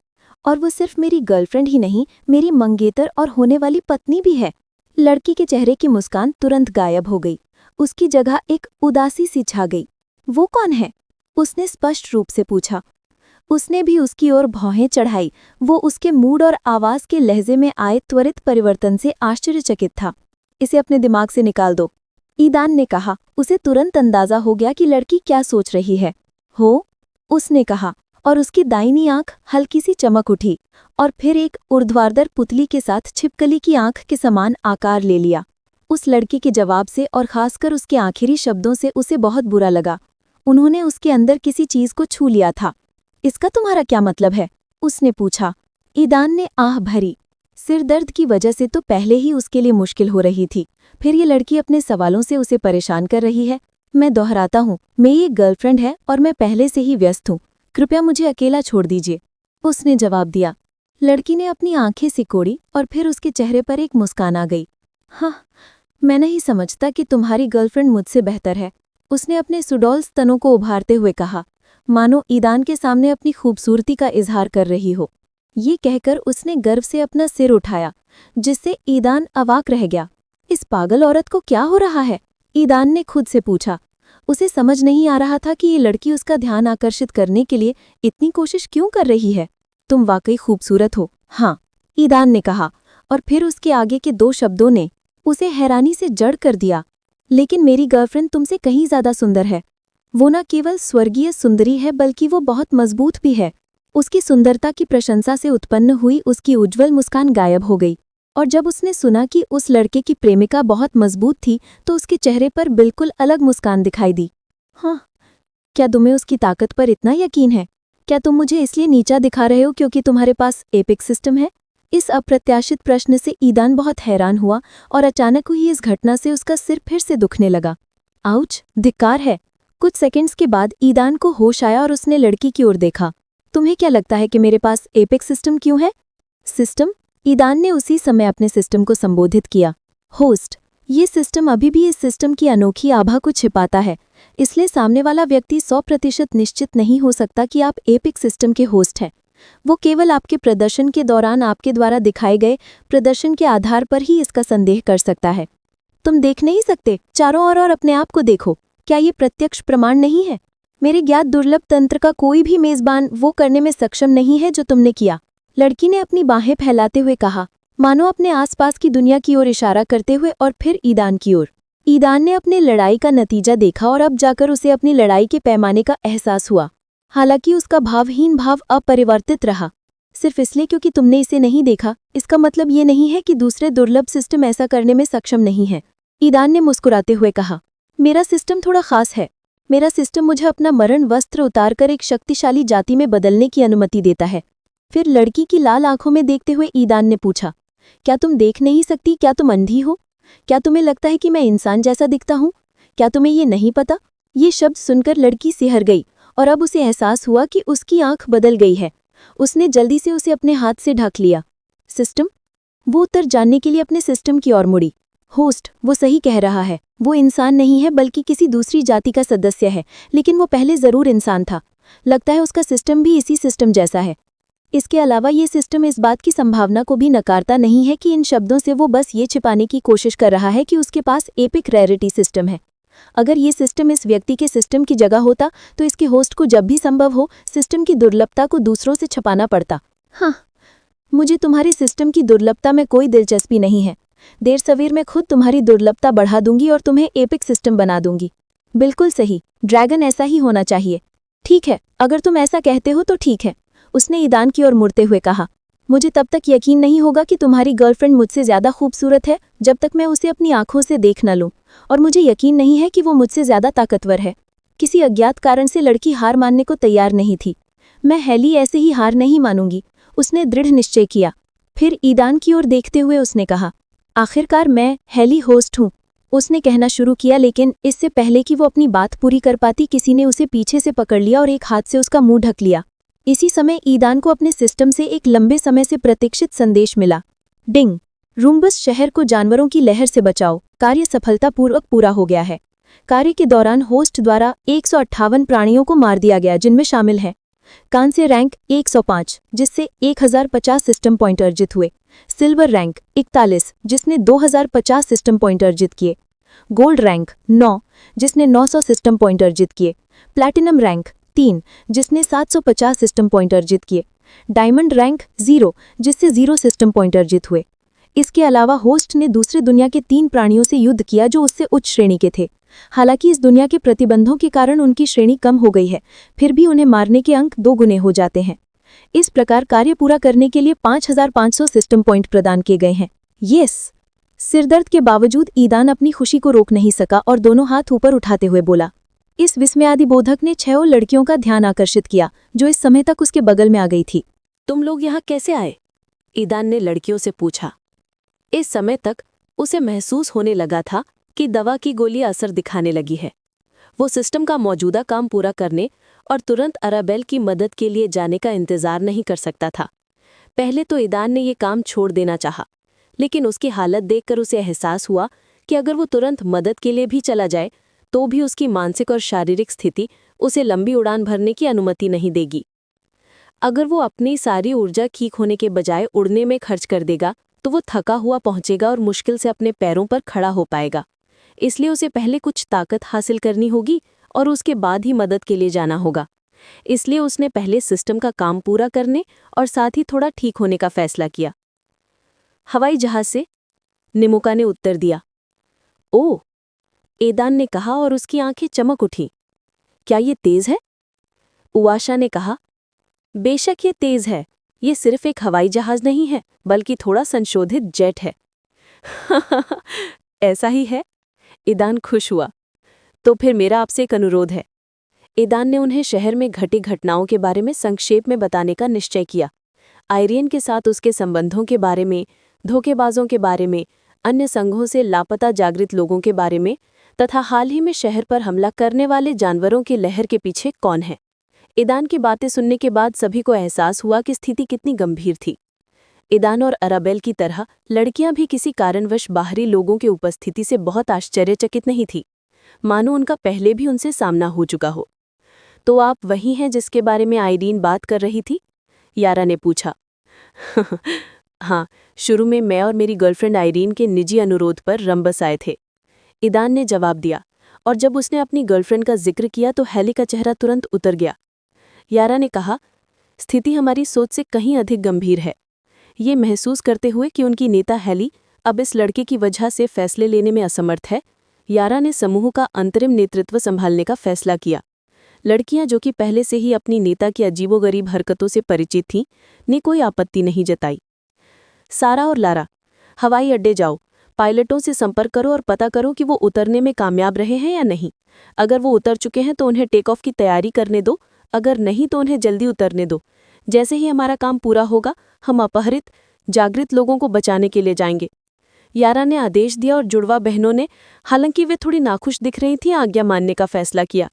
और वो सिर्फ मेरी गर्लफ्रेंड ही नहीं, मेरी मंगेतर और होने वाली पत्नी भी है। लड़की के चेहरे की मुस्कान तुरंत गायब हो गई। उसकी जगह एक उदासी सी छा गई। वो कौन है? उसने स्पष्ट रूप से पूछा। उसने भी उसकी ओर भौहें चढ़ाई। वो उसके मूड और आवाज के लहजे में आए त्वरित परिवर्तन से आश्चर्यचकित था। इसे अपने दिमाग से निकाल दो, ईदान ने कहा। उसे तुरंत अंदाजा हो गया कि लड़की क्या सोच रही है। हो, उसने कहा, और उसकी दाहिनी आंख हल्की सी चमक उठी और फिर एक ऊर्ध्वाधर पुतली के साथ छिपकली की आंख के समान आकार ले लिया। उस लड़के के जवाब से और खासकर उसके आखिरी शब्दों से उसे बहुत बुरा लगा। उन्होंने उसके अंदर किसी चीज को छू लिया था। इसका तुम्हारा क्या मतलब है? उसने पूछा। ईदान ने आह भरी। सिर दर्द की वजह से तो पहले ही उसके लिए मुश्किल हो रही थी, फिर ये लड़की अपने सवालों से उसे परेशान कर रही है। मैं दोहराता हूँ, मेरी एक गर्लफ्रेंड है और मैं पहले से ही व्यस्त हूँ। कृपया मुझे अकेला छोड़ दीजिए, उसने जवाब दिया। लड़की ने अपनी आंखें सिकोड़ी और फिर उसके चेहरे पर एक मुस्कान आ गई। हाँ, मैं नहीं समझता कि तुम्हारी गर्लफ्रेंड मुझसे बेहतर है, उसने अपने सुडौल स्तनों को उभारते हुए कहा। मानो ईदान के सामने अपनी खूबसूरती का इजहार कर रही हो। ये कहकर उसने गर्व से अपना सिर उठाया, जिससे ईदान अवाक रह गया। इस पागल औरत को क्या हो रहा है? ईदान ने खुद से पूछा। उसे समझ नहीं आ रहा था कि ये लड़की उसका ध्यान आकर्षित करने के लिए इतनी कोशिश क्यों कर रही है। तुम वाकई खूबसूरत हो, हाँ, ईदान ने कहा, और फिर उसके आगे के 2 शब्दों ने उसे हैरानी से जड़ कर दिया। लेकिन मेरी गर्लफ्रेंड तुमसे कहीं ज्यादा सुंदर है। वो न केवल स्वर्गीय सुंदरी है बल्कि वो बहुत मजबूत भी है। उसकी सुंदरता की प्रशंसा से उत्पन्न हुई उसकी उज्ज्वल मुस्कान गायब हो गई, और जब उसने सुना कि उस लड़के की प्रेमिका बहुत मजबूत थी तो उसके चेहरे पर बिल्कुल अलग मुस्कान दिखाई दी। हाँ, क्या तुम्हें उसकी ताकत पर इतना यकीन है? क्या तुम मुझे इसलिए नीचा दिखा रहे हो क्योंकि तुम्हारे पास एपिक सिस्टम है? इस अप्रत्याशित प्रश्न से ईदान बहुत हैरान हुआ और अचानक हुई इस घटना से उसका सिर फिर से दुखने लगा। आउच, धिक्कार है। कुछ सेकंड्स के बाद ईदान को होश आया और उसने लड़की की ओर देखा। तुम्हें क्या लगता है कि मेरे पास एपिक सिस्टम क्यों है? सिस्टम? ईदान ने उसी समय अपने सिस्टम को संबोधित किया। होस्ट, ये सिस्टम अभी भी इस सिस्टम की अनोखी आभा को छिपाता है, इसलिए सामने वाला व्यक्ति 100% निश्चित नहीं हो सकता कि आप एपिक सिस्टम के होस्ट हैं। वो केवल आपके प्रदर्शन के दौरान आपके द्वारा दिखाए गए प्रदर्शन के आधार पर ही इसका संदेह कर सकता है। तुम देख नहीं सकते, चारों ओर और अपने आप को देखो। क्या ये प्रत्यक्ष प्रमाण नहीं है? मेरे ज्ञात दुर्लभ तंत्र का कोई भी मेजबान वो करने में सक्षम नहीं है जो तुमने किया। लड़की ने अपनी बाहें फैलाते हुए कहा, मानो अपने आसपास की दुनिया की ओर इशारा करते हुए, और फिर ईदान की ओर। ईदान ने अपने लड़ाई का नतीजा देखा और अब जाकर उसे अपनी लड़ाई के पैमाने का एहसास हुआ। हालांकि उसका भावहीन भाव अपरिवर्तित रहा। सिर्फ इसलिए क्योंकि तुमने इसे नहीं देखा, इसका मतलब ये नहीं है कि दूसरे दुर्लभ सिस्टम ऐसा करने में सक्षम नहीं है। ईदान ने मुस्कुराते हुए कहा, मेरा सिस्टम थोड़ा खास है। मेरा सिस्टम मुझे अपना मरण वस्त्र उतारकर एक शक्तिशाली जाति में बदलने की अनुमति देता है। फिर लड़की की लाल आंखों में देखते हुए ईदान ने पूछा, क्या तुम देख नहीं सकती? क्या तुम अंधी हो? क्या तुम्हें लगता है कि मैं इंसान जैसा दिखता हूँ? क्या तुम्हें ये नहीं पता? ये शब्द सुनकर लड़की सिहर गई और अब उसे एहसास हुआ कि उसकी आंख बदल गई है। उसने जल्दी से उसे अपने हाथ से ढक लिया। सिस्टम? वो उत्तर जानने के लिए अपने सिस्टम की ओर मुड़ी। होस्ट, वो सही कह रहा है। वो इंसान नहीं है बल्कि किसी दूसरी जाति का सदस्य है, लेकिन वो पहले जरूर इंसान था। लगता है उसका सिस्टम भी इसी सिस्टम जैसा है। इसके अलावा ये सिस्टम इस बात की संभावना को भी नकारता नहीं है कि इन शब्दों से वो बस ये छिपाने की कोशिश कर रहा है कि उसके पास एपिक रैरिटी सिस्टम है। अगर ये सिस्टम इस व्यक्ति के सिस्टम की जगह होता तो इसके होस्ट को जब भी संभव हो सिस्टम की दुर्लभता को दूसरों से छुपाना पड़ता। हाँ, मुझे तुम्हारे सिस्टम की दुर्लभता में कोई दिलचस्पी नहीं है। देर सवेर मैं खुद तुम्हारी दुर्लभता बढ़ा दूंगी और तुम्हें एपिक सिस्टम बना दूंगी। बिल्कुल सही, ड्रैगन ऐसा ही होना चाहिए। ठीक है, अगर तुम ऐसा कहते हो तो ठीक है, उसने ईदान की ओर मुड़ते हुए कहा। मुझे तब तक यकीन नहीं होगा कि तुम्हारी गर्लफ्रेंड मुझसे ज्यादा खूबसूरत है जब तक मैं उसे अपनी आंखों से देख न लूं, और मुझे यकीन नहीं है कि वो मुझसे ज्यादा ताकतवर है। किसी अज्ञात कारण से लड़की हार मानने को तैयार नहीं थी। मैं हेली ऐसे ही हार नहीं मानूंगी, उसने दृढ़ निश्चय किया। फिर ईदान की ओर देखते हुए उसने कहा, आखिरकार मैं हेली होस्ट हूँ, उसने कहना शुरू किया, लेकिन इससे पहले कि वो अपनी बात पूरी कर पाती किसी ने उसे पीछे से पकड़ लिया और एक हाथ से उसका मुंह ढक लिया। इसी समय ईदान को अपने सिस्टम से एक लंबे समय से प्रतीक्षित संदेश मिला। डिंग, रूम्बस शहर को जानवरों की लहर से बचाओ, कार्य सफलतापूर्वक पूरा हो गया है। कार्य के दौरान होस्ट द्वारा 158 प्राणियों को मार दिया गया, जिनमें शामिल हैं कांस्य रैंक 105 जिससे 1050 सिस्टम पॉइंट अर्जित हुए, सिल्वर रैंक 41 जिसने 2050 सिस्टम पॉइंट अर्जित किए, गोल्ड रैंक 9 जिसने 900 सिस्टम पॉइंट अर्जित किए, प्लैटिनम रैंक 3 जिसने 750 सिस्टम पॉइंट अर्जित किए, डायमंड रैंक 0 जिससे 0 सिस्टम पॉइंट अर्जित हुए। इसके अलावा होस्ट ने दूसरे दुनिया के 3 प्राणियों से युद्ध किया जो उससे उच्च श्रेणी के थे। हालांकि इस दुनिया के प्रतिबंधों के कारण उनकी श्रेणी कम हो गई है, फिर भी उन्हें मारने के अंक 2 गुने हो जाते हैं। इस प्रकार कार्य पूरा करने के लिए 5500 सिस्टम पॉइंट प्रदान किए गए हैं। यस! सिरदर्द के बावजूद ईदान अपनी खुशी को रोक नहीं सका और दोनों हाथ ऊपर उठाते हुए बोला। इस विस्मयादिबोधक ने 6 और लड़कियों का ध्यान आकर्षित किया जो इस समय तक उसके बगल में आ गई थी। तुम लोग यहाँ कैसे आए? ईदान ने लड़कियों से पूछा। इस समय तक उसे महसूस होने लगा था कि दवा की गोली असर दिखाने लगी है। वो सिस्टम का मौजूदा काम पूरा करने और तुरंत अराबेल की मदद के लिए जाने का इंतजार नहीं कर सकता था। पहले तो ईदान ने ये काम छोड़ देना चाहा, लेकिन उसकी हालत देखकर उसे एहसास हुआ कि अगर वो तुरंत मदद के लिए भी चला जाए तो भी उसकी मानसिक और शारीरिक स्थिति उसे लंबी उड़ान भरने की अनुमति नहीं देगी। अगर वो अपनी सारी ऊर्जा ठीक होने के बजाय उड़ने में खर्च कर देगा तो वो थका हुआ पहुंचेगा और मुश्किल से अपने पैरों पर खड़ा हो पाएगा। इसलिए उसे पहले कुछ ताकत हासिल करनी होगी और उसके बाद ही मदद के लिए जाना होगा। इसलिए उसने पहले सिस्टम का काम पूरा करने और साथ ही थोड़ा ठीक होने का फैसला किया। हवाई जहाज से, निमोका ने उत्तर दिया। ओह, एदान ने कहा और उसकी आंखें चमक उठीं। क्या ये तेज है? उवाशा ने कहा। बेशक ये तेज है। ये सिर्फ एक हवाई जहाज नहीं है बल्कि थोड़ा संशोधित जेट है। ऐसा ही है? ईदान खुश हुआ। तो फिर मेरा आपसे एक अनुरोध है। ईदान ने उन्हें शहर में घटी घटनाओं के बारे में संक्षेप में बताने का निश्चय किया। आयरियन के साथ उसके संबंधों के बारे में, धोखेबाजों के बारे में, अन्य संघों से लापता जागृत लोगों के बारे में तथा हाल ही में शहर पर हमला करने वाले जानवरों की लहर के पीछे कौन है। ईदान की बातें सुनने के बाद सभी को एहसास हुआ कि स्थिति कितनी गंभीर थी। ईदान और अराबेल की तरह लड़कियां भी किसी कारणवश बाहरी लोगों की उपस्थिति से बहुत आश्चर्यचकित नहीं थी, मानो उनका पहले भी उनसे सामना हो चुका हो। तो आप वही हैं जिसके बारे में आयरीन बात कर रही थी? यारा ने पूछा। हाँ, शुरू में मैं और मेरी गर्लफ्रेंड आयरीन के निजी अनुरोध पर रंबस आए थे, ईदान ने जवाब दिया। और जब उसने अपनी गर्लफ्रेंड का जिक्र किया तो हेली का चेहरा तुरंत उतर गया। यारा ने कहा, स्थिति हमारी सोच से कहीं अधिक गंभीर है। ये महसूस करते हुए कि उनकी नेता हेली अब इस लड़के की वजह से फैसले लेने में असमर्थ है, यारा ने समूह का अंतरिम नेतृत्व संभालने का फैसला किया। लड़कियां जो कि पहले से ही अपनी नेता की अजीबोगरीब हरकतों से परिचित थीं, ने कोई आपत्ति नहीं जताई। सारा और लारा, हवाई अड्डे जाओ, पायलटों से संपर्क करो और पता करो कि वो उतरने में कामयाब रहे हैं या नहीं। अगर वो उतर चुके हैं तो उन्हें टेक ऑफ की तैयारी करने दो, अगर नहीं तो उन्हें जल्दी उतरने दो। जैसे ही हमारा काम पूरा होगा हम अपहरित जागृत लोगों को बचाने के लिए जाएंगे। यारा ने आदेश दिया और जुड़वा बहनों ने, हालांकि वे थोड़ी नाखुश दिख रही थीं, आज्ञा मानने का फैसला किया।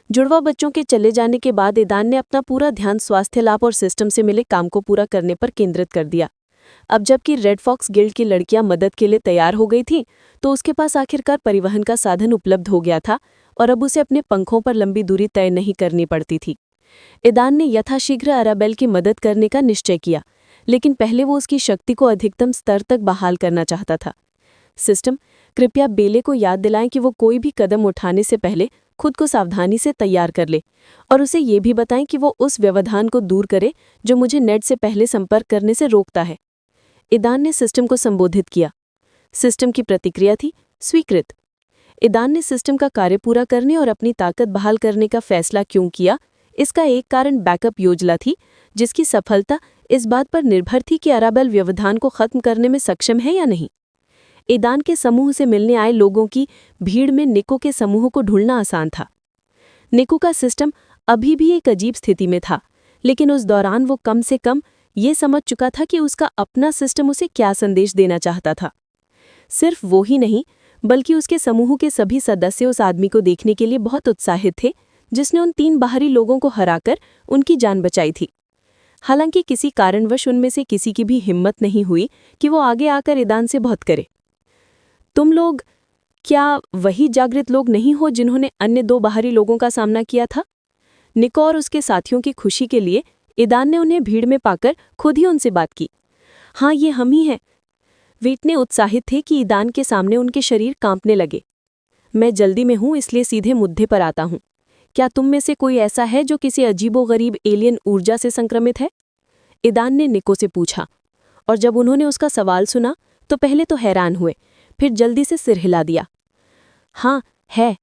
जुड़वा बच्चों के चले जाने के बाद ईदान ने अपना पूरा ध्यान स्वास्थ्य लाभ और सिस्टम से मिले काम को पूरा करने पर केंद्रित कर दिया। अब जबकि रेड फॉक्स गिल्ड की लड़कियां मदद के लिए तैयार हो गई थीं, तो उसके पास आखिरकार परिवहन का साधन उपलब्ध हो गया था और अब उसे अपने पंखों पर लंबी दूरी तय नहीं करनी पड़ती थी। ईदान ने यथाशीघ्र अराबेल की मदद करने का निश्चय किया, लेकिन पहले वो उसकी शक्ति को अधिकतम स्तर तक बहाल करना चाहता था। सिस्टम, कृपया बेले को याद दिलाएं कि वो कोई भी कदम उठाने से पहले खुद को सावधानी से तैयार कर ले और उसे ये भी बताएं कि वो उस व्यवधान को दूर करे जो मुझे नेट से पहले संपर्क करने से रोकता है। ईदान ने सिस्टम को संबोधित किया। सिस्टम की प्रतिक्रिया थी स्वीकृत। ईदान ने सिस्टम का कार्य पूरा करने और अपनी ताकत बहाल करने का फैसला क्यों किया, इसका एक कारण बैकअप योजना थी, जिसकी सफलता इस बात पर निर्भर थी कि अराबेल व्यवधान को खत्म करने में सक्षम है या नहीं। ईदान के समूह से मिलने आए लोगों की भीड़ में निको के समूह को ढूंढना आसान था। निको का सिस्टम अभी भी एक अजीब स्थिति में था, लेकिन उस दौरान वो कम से कम ये समझ चुका था कि उसका अपना सिस्टम उसे क्या संदेश देना चाहता था। सिर्फ वो ही नहीं, बल्कि उसके समूह के सभी सदस्य उस आदमी को देखने के लिए बहुत उत्साहित थे जिसने उन 3 बाहरी लोगों को हराकर उनकी जान बचाई थी। हालांकि किसी कारणवश उनमें से किसी की भी हिम्मत नहीं हुई कि वो आगे आकर ईदान से बहुत करे। तुम लोग क्या वही जागृत लोग नहीं हो जिन्होंने अन्य 2 बाहरी लोगों का सामना किया था? निको और उसके साथियों की खुशी के लिए ईदान ने उन्हें भीड़ में पाकर खुद ही उनसे बात की। हाँ, ये हम ही हैं। वे इतने उत्साहित थे कि ईदान के सामने उनके शरीर कांपने लगे। मैं जल्दी में हूँ, इसलिए सीधे मुद्दे पर आता हूँ। क्या तुम में से कोई ऐसा है जो किसी अजीबोगरीब एलियन ऊर्जा से संक्रमित है? ईदान ने निको से पूछा, और जब उन्होंने उसका सवाल सुना तो पहले तो हैरान हुए, फिर जल्दी से सिर हिला दिया। हाँ, है,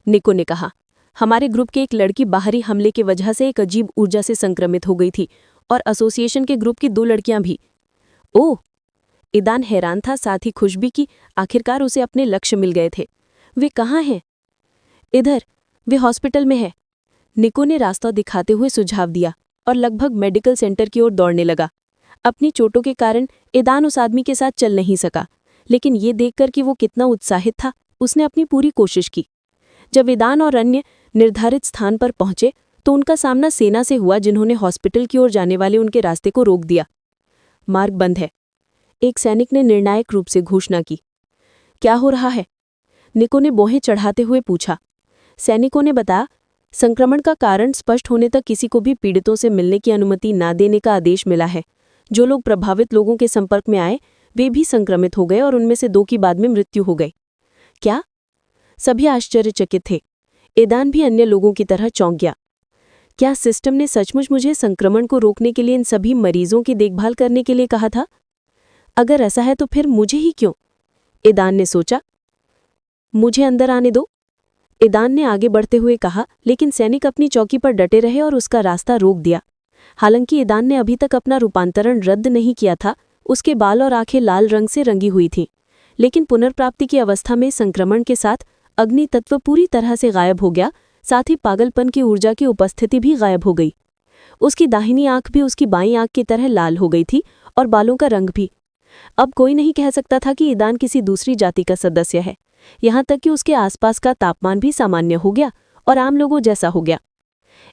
निको ने कहा। हमारे ग्रुप के एक लड़की बाहरी हमले की वजह से एक अजीब ऊर्जा से संक्रमित हो गई थी और एसोसिएशन के ग्रुप की 2 लड़कियां भी। ओह! ईदान हैरान था, साथ ही खुश भी कि आखिरकार उसे अपने लक्ष्य मिल गए थे। वे कहाँ हैं? इधर, वे हॉस्पिटल में है। निको ने रास्ता दिखाते हुए सुझाव दिया और लगभग मेडिकल सेंटर की ओर दौड़ने लगा। अपनी चोटों के कारण ईदान उस आदमी के साथ चल नहीं सका, लेकिन ये देखकर कि वो कितना उत्साहित था, उसने अपनी पूरी कोशिश की। जब ईदान और अन्य निर्धारित स्थान पर पहुंचे तो उनका सामना सेना से हुआ, जिन्होंने हॉस्पिटल की ओर जाने वाले उनके रास्ते को रोक दिया। मार्ग बंद है, एक सैनिक ने निर्णायक रूप से घोषणा की। क्या हो रहा है? निको ने बोहें चढ़ाते हुए पूछा। सैनिकों ने बताया, संक्रमण का कारण स्पष्ट होने तक किसी को भी पीड़ितों से मिलने की अनुमति न देने का आदेश मिला है। जो लोग प्रभावित लोगों के संपर्क में आए वे भी संक्रमित हो गए और उनमें से 2 की बाद में मृत्यु हो गई। क्या? सभी आश्चर्यचकित थे। ईदान भी अन्य लोगों की तरह चौंक गया। क्या सिस्टम ने सचमुच मुझे संक्रमण को रोकने के लिए इन सभी मरीजों की देखभाल करने के लिए कहा था? अगर ऐसा है तो फिर मुझे ही क्यों? ईदान ने सोचा। मुझे अंदर आने दो, ईदान ने आगे बढ़ते हुए कहा, लेकिन सैनिक अपनी चौकी पर डटे रहे और उसका रास्ता रोक दिया। हालांकि ईदान ने अभी तक अपना रूपांतरण रद्द नहीं किया था, उसके बाल और आंखें लाल रंग से रंगी हुई थीं, लेकिन पुनर्प्राप्ति की अवस्था में संक्रमण के साथ अग्नि तत्व पूरी तरह से गायब हो गया, साथ ही पागलपन की ऊर्जा की उपस्थिति भी गायब हो गई। उसकी दाहिनी आंख भी उसकी बाईं आंख की तरह लाल हो गई थी और बालों का रंग भी। अब कोई नहीं कह सकता था कि ईदान किसी दूसरी जाति का सदस्य है, यहाँ तक कि उसके आसपास का तापमान भी सामान्य हो गया और आम लोगों जैसा हो गया।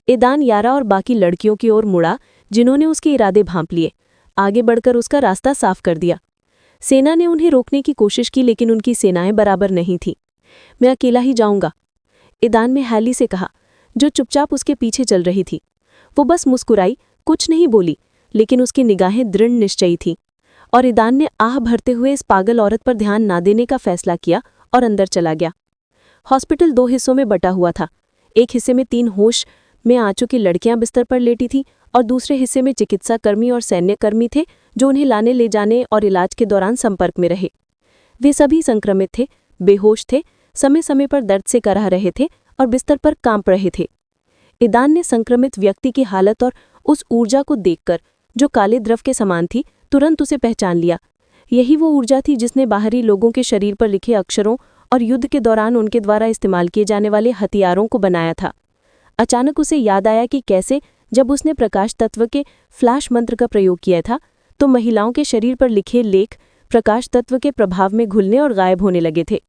ईदान यारा और बाकी लड़कियों की ओर मुड़ा जिन्होंने उसके इरादे भांप लिए, आगे बढ़कर उसका रास्ता साफ कर दिया। सेना ने उन्हें रोकने की कोशिश की, लेकिन उनकी सेनाएं बराबर नहीं थीं। मैं अकेला ही जाऊंगा, ईदान ने हैली से कहा, जो चुपचाप उसके पीछे चल रही थी। वो बस मुस्कुराई, कुछ नहीं बोली, लेकिन उसकी निगाहें दृढ़ निश्चयी थीं। और ईदान ने आह भरते हुए इस पागल औरत पर ध्यान ना देने का फैसला किया और अंदर चला गया। हॉस्पिटल 2 हिस्सों में बटा हुआ था। एक हिस्से में 3 होश में आ चुकी लड़कियां बिस्तर पर लेटी थीं और दूसरे हिस्से में चिकित्साकर्मी और सैन्यकर्मी थे जो उन्हें लाने ले जाने और इलाज के दौरान संपर्क में रहे। वे सभी संक्रमित थे, बेहोश थे, समय समय पर दर्द से कराह रहे थे और बिस्तर पर कांप रहे थे। ईदान ने संक्रमित व्यक्ति की हालत और उस ऊर्जा को देखकर, जो काले द्रव के समान थी, तुरंत उसे पहचान लिया। यही वो ऊर्जा थी जिसने बाहरी लोगों के शरीर पर लिखे अक्षरों और युद्ध के दौरान उनके द्वारा इस्तेमाल किए जाने वाले हथियारों को बनाया था। अचानक उसे याद आया कि कैसे जब उसने प्रकाश तत्व के फ्लैश मंत्र का प्रयोग किया था तो महिलाओं के शरीर पर लिखे लेख प्रकाश तत्व के प्रभाव में घुलने और गायब होने लगे थे।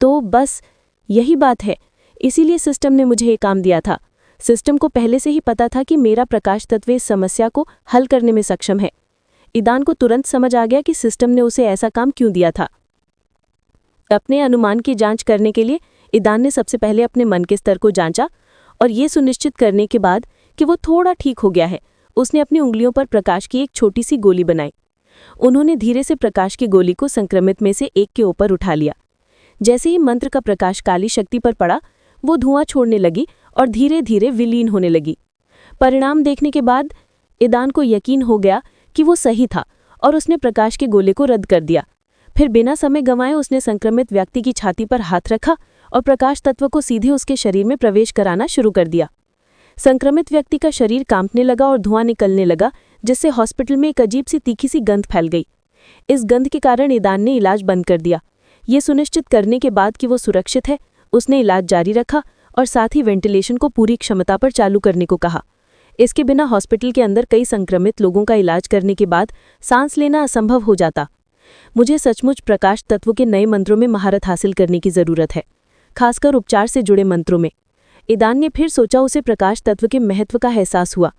तो बस यही बात है, इसीलिए सिस्टम ने मुझे ये काम दिया था। सिस्टम को पहले से ही पता था कि मेरा प्रकाश तत्व इस समस्या को हल करने में सक्षम है। ईदान को तुरंत समझ आ गया कि सिस्टम ने उसे ऐसा काम क्यों दिया था। अपने अनुमान की जांच करने के लिए ईदान ने सबसे पहले अपने मन के स्तर को जांचा और ये सुनिश्चित करने के बाद कि वो थोड़ा ठीक हो गया है, उसने अपनी उंगलियों पर प्रकाश की एक छोटी सी गोली बनाई। उन्होंने धीरे से प्रकाश की गोली को संक्रमित में से एक के ऊपर उठा लिया। जैसे ही मंत्र का प्रकाश काली शक्ति पर पड़ा, वो धुआं छोड़ने लगी और धीरे धीरे विलीन होने लगी। परिणाम देखने के बाद ईदान को यकीन हो गया कि वो सही था और उसने प्रकाश के गोले को रद्द कर दिया। फिर बिना समय गंवाए उसने संक्रमित व्यक्ति की छाती पर हाथ रखा और प्रकाश तत्व को सीधे उसके शरीर में प्रवेश कराना शुरू कर दिया। संक्रमित व्यक्ति का शरीर कांपने लगा और धुआं निकलने लगा, जिससे हॉस्पिटल में एक अजीब सी तीखी सी गंध फैल गई। इस गंध के कारण ईदान ने इलाज बंद कर दिया। ये सुनिश्चित करने के बाद कि वो सुरक्षित है, उसने इलाज जारी रखा और साथ ही वेंटिलेशन को पूरी क्षमता पर चालू करने को कहा। इसके बिना हॉस्पिटल के अंदर कई संक्रमित लोगों का इलाज करने के बाद सांस लेना असंभव हो जाता। मुझे सचमुच प्रकाश तत्व के नए मंत्रों में महारत हासिल करने की जरूरत है, खासकर उपचार से जुड़े मंत्रों में। ईदान ने फिर सोचा। उसे प्रकाश तत्व के महत्व का एहसास हुआ।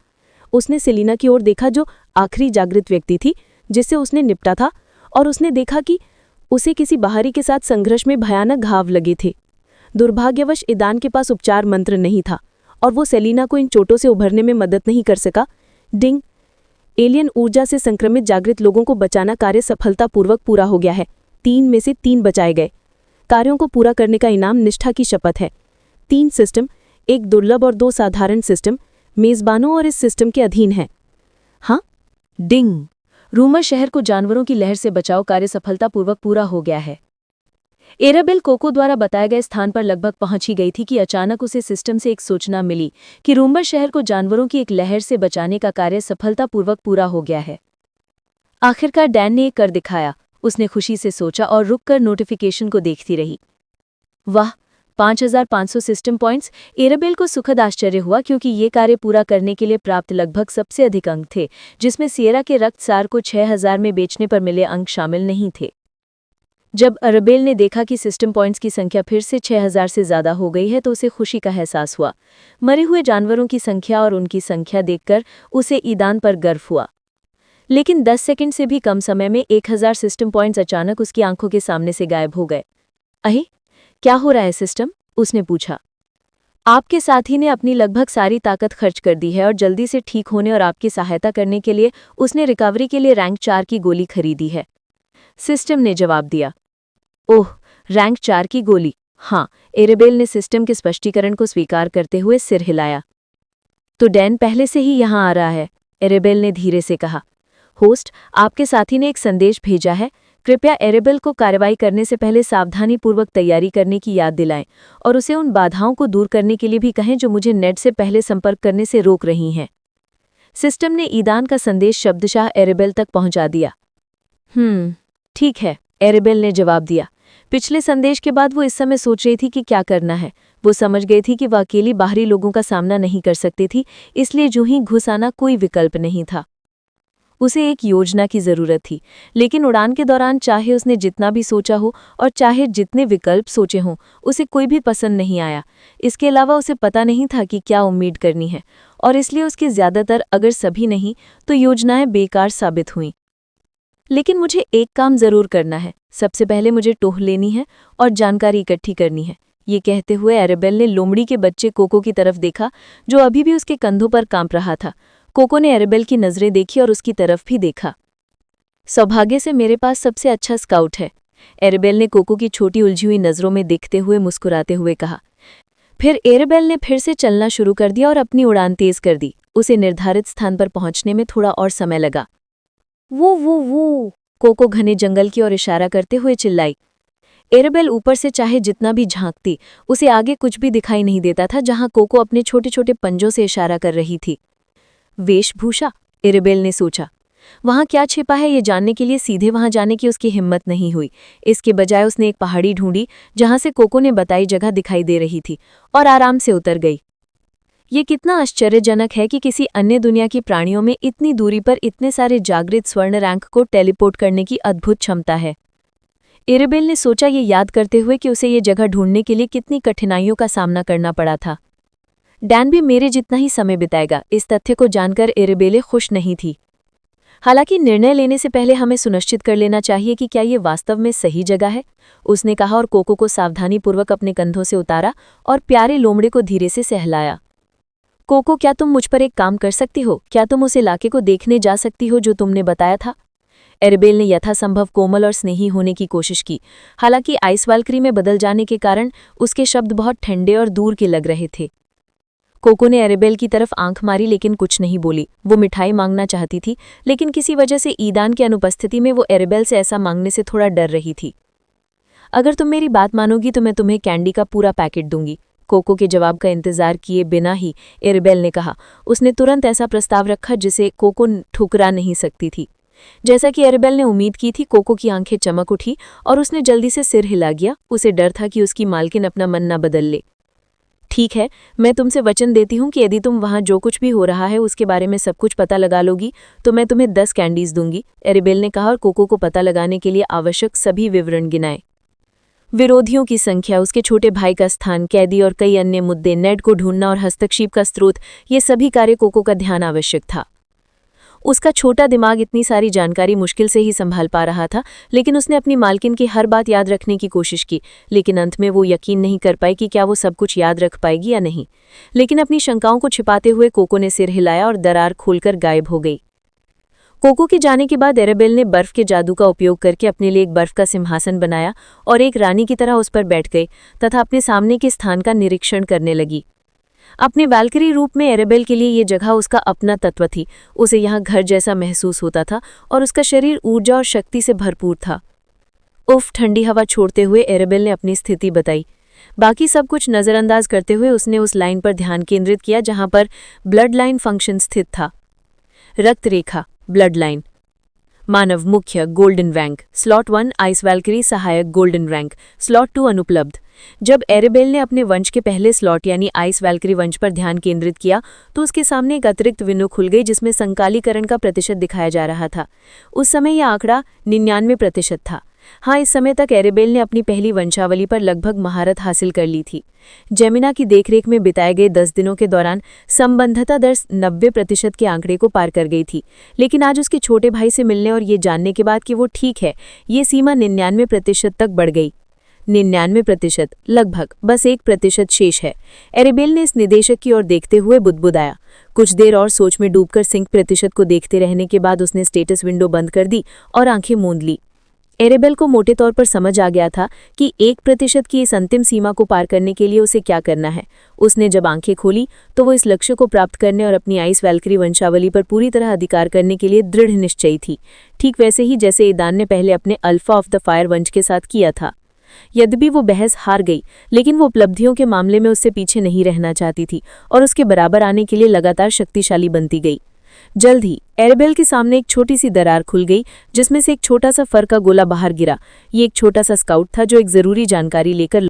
उसने सेलिना की ओर देखा, जो आखिरी जागृत व्यक्ति थी जिससे उसने निपटा था, और उसने देखा कि उसे किसी बाहरी के साथ संघर्ष में भयानक घाव लगे थे। दुर्भाग्यवश ईदान के पास उपचार मंत्र नहीं था और वो सेलिना को इन चोटों से उभरने में मदद नहीं कर सका। डिंग! एलियन ऊर्जा से संक्रमित जागृत लोगों को बचाना कार्य सफलतापूर्वक पूरा हो गया है। 3 में से 3 बचाए गए। कार्यों को पूरा करने का इनाम निष्ठा की शपथ है। 3 सिस्टम, 1 दुर्लभ और 2 साधारण सिस्टम, मेजबानों और इस सिस्टम के अधीन हैं। हाँ, डिंग! रूमर शहर को जानवरों की लहर से बचाव कार्य सफलतापूर्वक पूरा हो गया है। एराबेल कोको द्वारा बताए गए स्थान पर लगभग पहुंची गई थी कि अचानक उसे सिस्टम से एक सूचना मिली कि रूमर शहर को जानवरों की एक लहर से बचाने का कार्य सफलतापूर्वक पूरा हो गया है। आखिरकार डैन ने एक कर दिखाया, उसने खुशी से सोचा और रुककर नोटिफिकेशन को देखती रही। वाह, 5500 सिस्टम पॉइंट्स! एराबेल को सुखद आश्चर्य हुआ क्योंकि ये कार्य पूरा करने के लिए प्राप्त लगभग सबसे अधिक अंक थे, जिसमें सियरा के रक्तसार को 6000 में बेचने पर मिले अंक शामिल नहीं थे। जब अरेबेल ने देखा कि सिस्टम पॉइंट्स की संख्या फिर से 6000 से ज़्यादा हो गई है तो उसे खुशी का एहसास हुआ। मरे हुए जानवरों की संख्या और उनकी संख्या देखकर उसे ईदान पर गर्व हुआ। लेकिन 10 सेकंड से भी कम समय में 1000 सिस्टम पॉइंट्स अचानक उसकी आंखों के सामने से गायब हो गए। अहे, क्या हो रहा है सिस्टम? उसने पूछा। आपके साथी ने अपनी लगभग सारी ताकत खर्च कर दी है और जल्दी से ठीक होने और आपकी सहायता करने के लिए उसने रिकवरी के लिए रैंक 4 की गोली खरीदी है। सिस्टम ने जवाब दिया। ओह, रैंक 4 की गोली। हाँ, एरेबेल ने सिस्टम के स्पष्टीकरण को स्वीकार करते हुए सिर हिलाया। तो डैन पहले से ही यहाँ आ रहा है, एरेबेल ने धीरे से कहा। होस्ट, आपके साथी ने एक संदेश भेजा है। कृपया एरेबेल को कार्रवाई करने से पहले सावधानीपूर्वक तैयारी करने की याद दिलाएं और उसे उन बाधाओं को दूर करने के लिए भी कहें जो मुझे नेट से पहले संपर्क करने से रोक रही हैं। सिस्टम ने ईदान का संदेश शब्दशाह एरेबेल तक पहुंचा दिया। ठीक है, एरेबेल ने जवाब दिया। पिछले संदेश के बाद वो इस समय सोच रही थी कि क्या करना है। वो समझ गई थी कि वह अकेली बाहरी लोगों का सामना नहीं कर सकती थी, इसलिए जो ही घुस आना कोई विकल्प नहीं था। उसे एक योजना की जरूरत थी, लेकिन उड़ान के दौरान चाहे उसने जितना भी सोचा हो और चाहे जितने विकल्प सोचे हों, उसे कोई भी पसंद नहीं आया। इसके अलावा उसे पता नहीं था कि क्या उम्मीद करनी है, और इसलिए उसकी ज्यादातर, अगर सभी नहीं, तो योजनाएं बेकार साबित हुईं। लेकिन मुझे एक काम जरूर करना है। सबसे पहले मुझे टोह लेनी है और जानकारी इकट्ठी करनी है। ये कहते हुए एरेबेल ने लोमड़ी के बच्चे कोको की तरफ देखा, जो अभी भी उसके कंधों पर कांप रहा था। कोको ने एरेबेल की नजरें देखी और उसकी तरफ भी देखा। सौभाग्य से मेरे पास सबसे अच्छा स्काउट है, एरेबेल ने कोको की छोटी उलझी हुई नजरों में देखते हुए मुस्कुराते हुए कहा। फिर एरेबेल ने फिर से चलना शुरू कर दिया और अपनी उड़ान तेज कर दी। उसे निर्धारित स्थान पर पहुंचने में थोड़ा और समय लगा। वो कोको घने जंगल की ओर इशारा करते हुए चिल्लाई। एरेबेल ऊपर से चाहे जितना भी झांकती, उसे आगे कुछ भी दिखाई नहीं देता था जहां कोको अपने छोटे छोटे पंजों से इशारा कर रही थी। वेशभूषा, एरेबेल ने सोचा। वहां क्या छिपा है ये जानने के लिए सीधे वहां जाने की उसकी हिम्मत नहीं हुई। इसके बजाय उसने एक पहाड़ी ढूंढी जहां से कोको ने बताई जगह दिखाई दे रही थी, और आराम से उतर गई। ये कितना आश्चर्यजनक है कि किसी अन्य दुनिया की प्राणियों में इतनी दूरी पर इतने सारे जागृत स्वर्ण रैंक को टेलीपोर्ट करने की अद्भुत क्षमता है। एरेबेल ने सोचा, ये याद करते हुए कि उसे ये जगह ढूंढने के लिए कितनी कठिनाइयों का सामना करना पड़ा था। डैन भी मेरे जितना ही समय बिताएगा। इस तथ्य को जानकर एरेबेले खुश नहीं थी। हालांकि निर्णय लेने से पहले हमें सुनिश्चित कर लेना चाहिए कि क्या ये वास्तव में सही जगह है, उसने कहा और कोको को सावधानीपूर्वक अपने कंधों से उतारा और प्यारे लोमड़े को धीरे से सहलाया। कोको, क्या तुम मुझ पर एक काम कर सकती हो? क्या तुम उस इलाके को देखने जा सकती हो जो तुमने बताया था? एरेबेल ने यथासंभव कोमल और स्नेही होने की कोशिश की। हालांकि आइस वाल्करी में बदल जाने के कारण उसके शब्द बहुत ठंडे और दूर के लग रहे थे। कोको ने एरेबेल की तरफ आंख मारी लेकिन कुछ नहीं बोली। वो मिठाई मांगना चाहती थी, लेकिन किसी वजह से ईदान की अनुपस्थिति में वो एरेबेल से ऐसा मांगने से थोड़ा डर रही थी। अगर तुम मेरी बात मानोगी तो मैं तुम्हें कैंडी का पूरा पैकेट दूंगी, कोको के जवाब का इंतजार किए बिना ही एरेबेल ने कहा। उसने तुरंत ऐसा प्रस्ताव रखा जिसे कोको ठुकरा नहीं सकती थी। जैसा कि एरेबेल ने उम्मीद की थी, कोको की आंखें चमक उठी और उसने जल्दी से सिर हिला दिया। उसे डर था कि उसकी मालकिन अपना मन न बदल ले। ठीक है, मैं तुमसे वचन देती हूँ कि यदि तुम वहाँ जो कुछ भी हो रहा है उसके बारे में सब कुछ पता लगा लोगी तो मैं तुम्हें 10 कैंडीज दूंगी, एरेबेल ने कहा और कोको को पता लगाने के लिए आवश्यक सभी विवरण गिनाए। विरोधियों की संख्या, उसके छोटे भाई का स्थान, कैदी और कई अन्य मुद्दे, नेड को ढूंढना और हस्तक्षेप का स्रोत, ये सभी कार्य कोको का ध्यान आवश्यक था। उसका छोटा दिमाग इतनी सारी जानकारी मुश्किल से ही संभाल पा रहा था, लेकिन उसने अपनी मालकिन की हर बात याद रखने की कोशिश की। लेकिन अंत में वो यकीन नहीं कर पाई कि क्या वो सब कुछ याद रख पाएगी या नहीं। लेकिन अपनी शंकाओं को छिपाते हुए कोको ने सिर हिलाया और दरार खोलकर गायब हो गई। कोको के जाने के बाद एरेबेल ने बर्फ के जादू का उपयोग करके अपने लिए एक बर्फ का सिंहासन बनाया और एक रानी की तरह उस पर बैठ गई तथा अपने सामने के स्थान का निरीक्षण करने लगी। अपने वैल्करी रूप में एरेबेल के लिए ये जगह उसका अपना तत्व थी। उसे यहाँ घर जैसा महसूस होता था और उसका शरीर ऊर्जा और शक्ति से भरपूर था। उफ, ठंडी हवा छोड़ते हुए एरेबेल ने अपनी स्थिति बताई। बाकी सब कुछ नज़रअंदाज करते हुए उसने उस लाइन पर ध्यान केंद्रित किया जहाँ पर ब्लड लाइन फंक्शन स्थित था। रक्त रेखा, ब्लड लाइन। मानव मुख्य golden rank, slot 1 ice valkyrie सहायक गोल्डन रैंक, स्लॉट 2 अनुपलब्ध। जब एरेबेल ने अपने वंश के पहले स्लॉट यानी आइस वैल्करी वंश पर ध्यान केंद्रित किया तो उसके सामने एक अतिरिक्त विंडो खुल गई जिसमें संकालीकरण का प्रतिशत दिखाया जा रहा था। उस समय यह आंकड़ा 99% था। हाँ, इस समय तक एरेबेल ने अपनी पहली वंशावली पर लगभग महारत हासिल कर ली थी। जेमिना की देखरेख में बिताए गए 10 दिनों के दौरान संबंधता दर 90% के आंकड़े को पार कर गई थी, लेकिन आज उसके छोटे भाई से मिलने और ये जानने के बाद कि वो ठीक है, ये सीमा 99% तक बढ़ गई। 99%, लगभग बस 1% शेष है। एरेबेल ने इस निदेशक की ओर देखते हुए बुदबुदाया। कुछ देर और सोच में डूबकर सिंक प्रतिशत को देखते रहने के बाद उसने स्टेटस विंडो बंद कर दी और आंखें मूंद ली। एरेबेल को मोटे तौर पर समझ आ गया था कि 1% की इस अंतिम सीमा को पार करने के लिए उसे क्या करना है। उसने जब आंखें खोली तो वो इस लक्ष्य को प्राप्त करने और अपनी आइस वैल्क्री वंशावली पर पूरी तरह अधिकार करने के लिए दृढ़ निश्चयी थी, ठीक वैसे ही जैसे ईदान ने पहले अपने अल्फा ऑफ द फायर वंश के साथ किया था। यद्यपि वो बहस हार गई, लेकिन वो उपलब्धियों के मामले में उससे पीछे नहीं रहना चाहती थी और उसके बराबर आने के लिए लगातार शक्तिशाली बनती गई। जल्द ही एरेबेल के सामने एक छोटी सी दरार खुल गई, जिसमें से एक छोटा सा फर का गोला बाहर गिरा। ये एक छोटा सा स्काउट था जो एक जरूरी जानकारी लेकर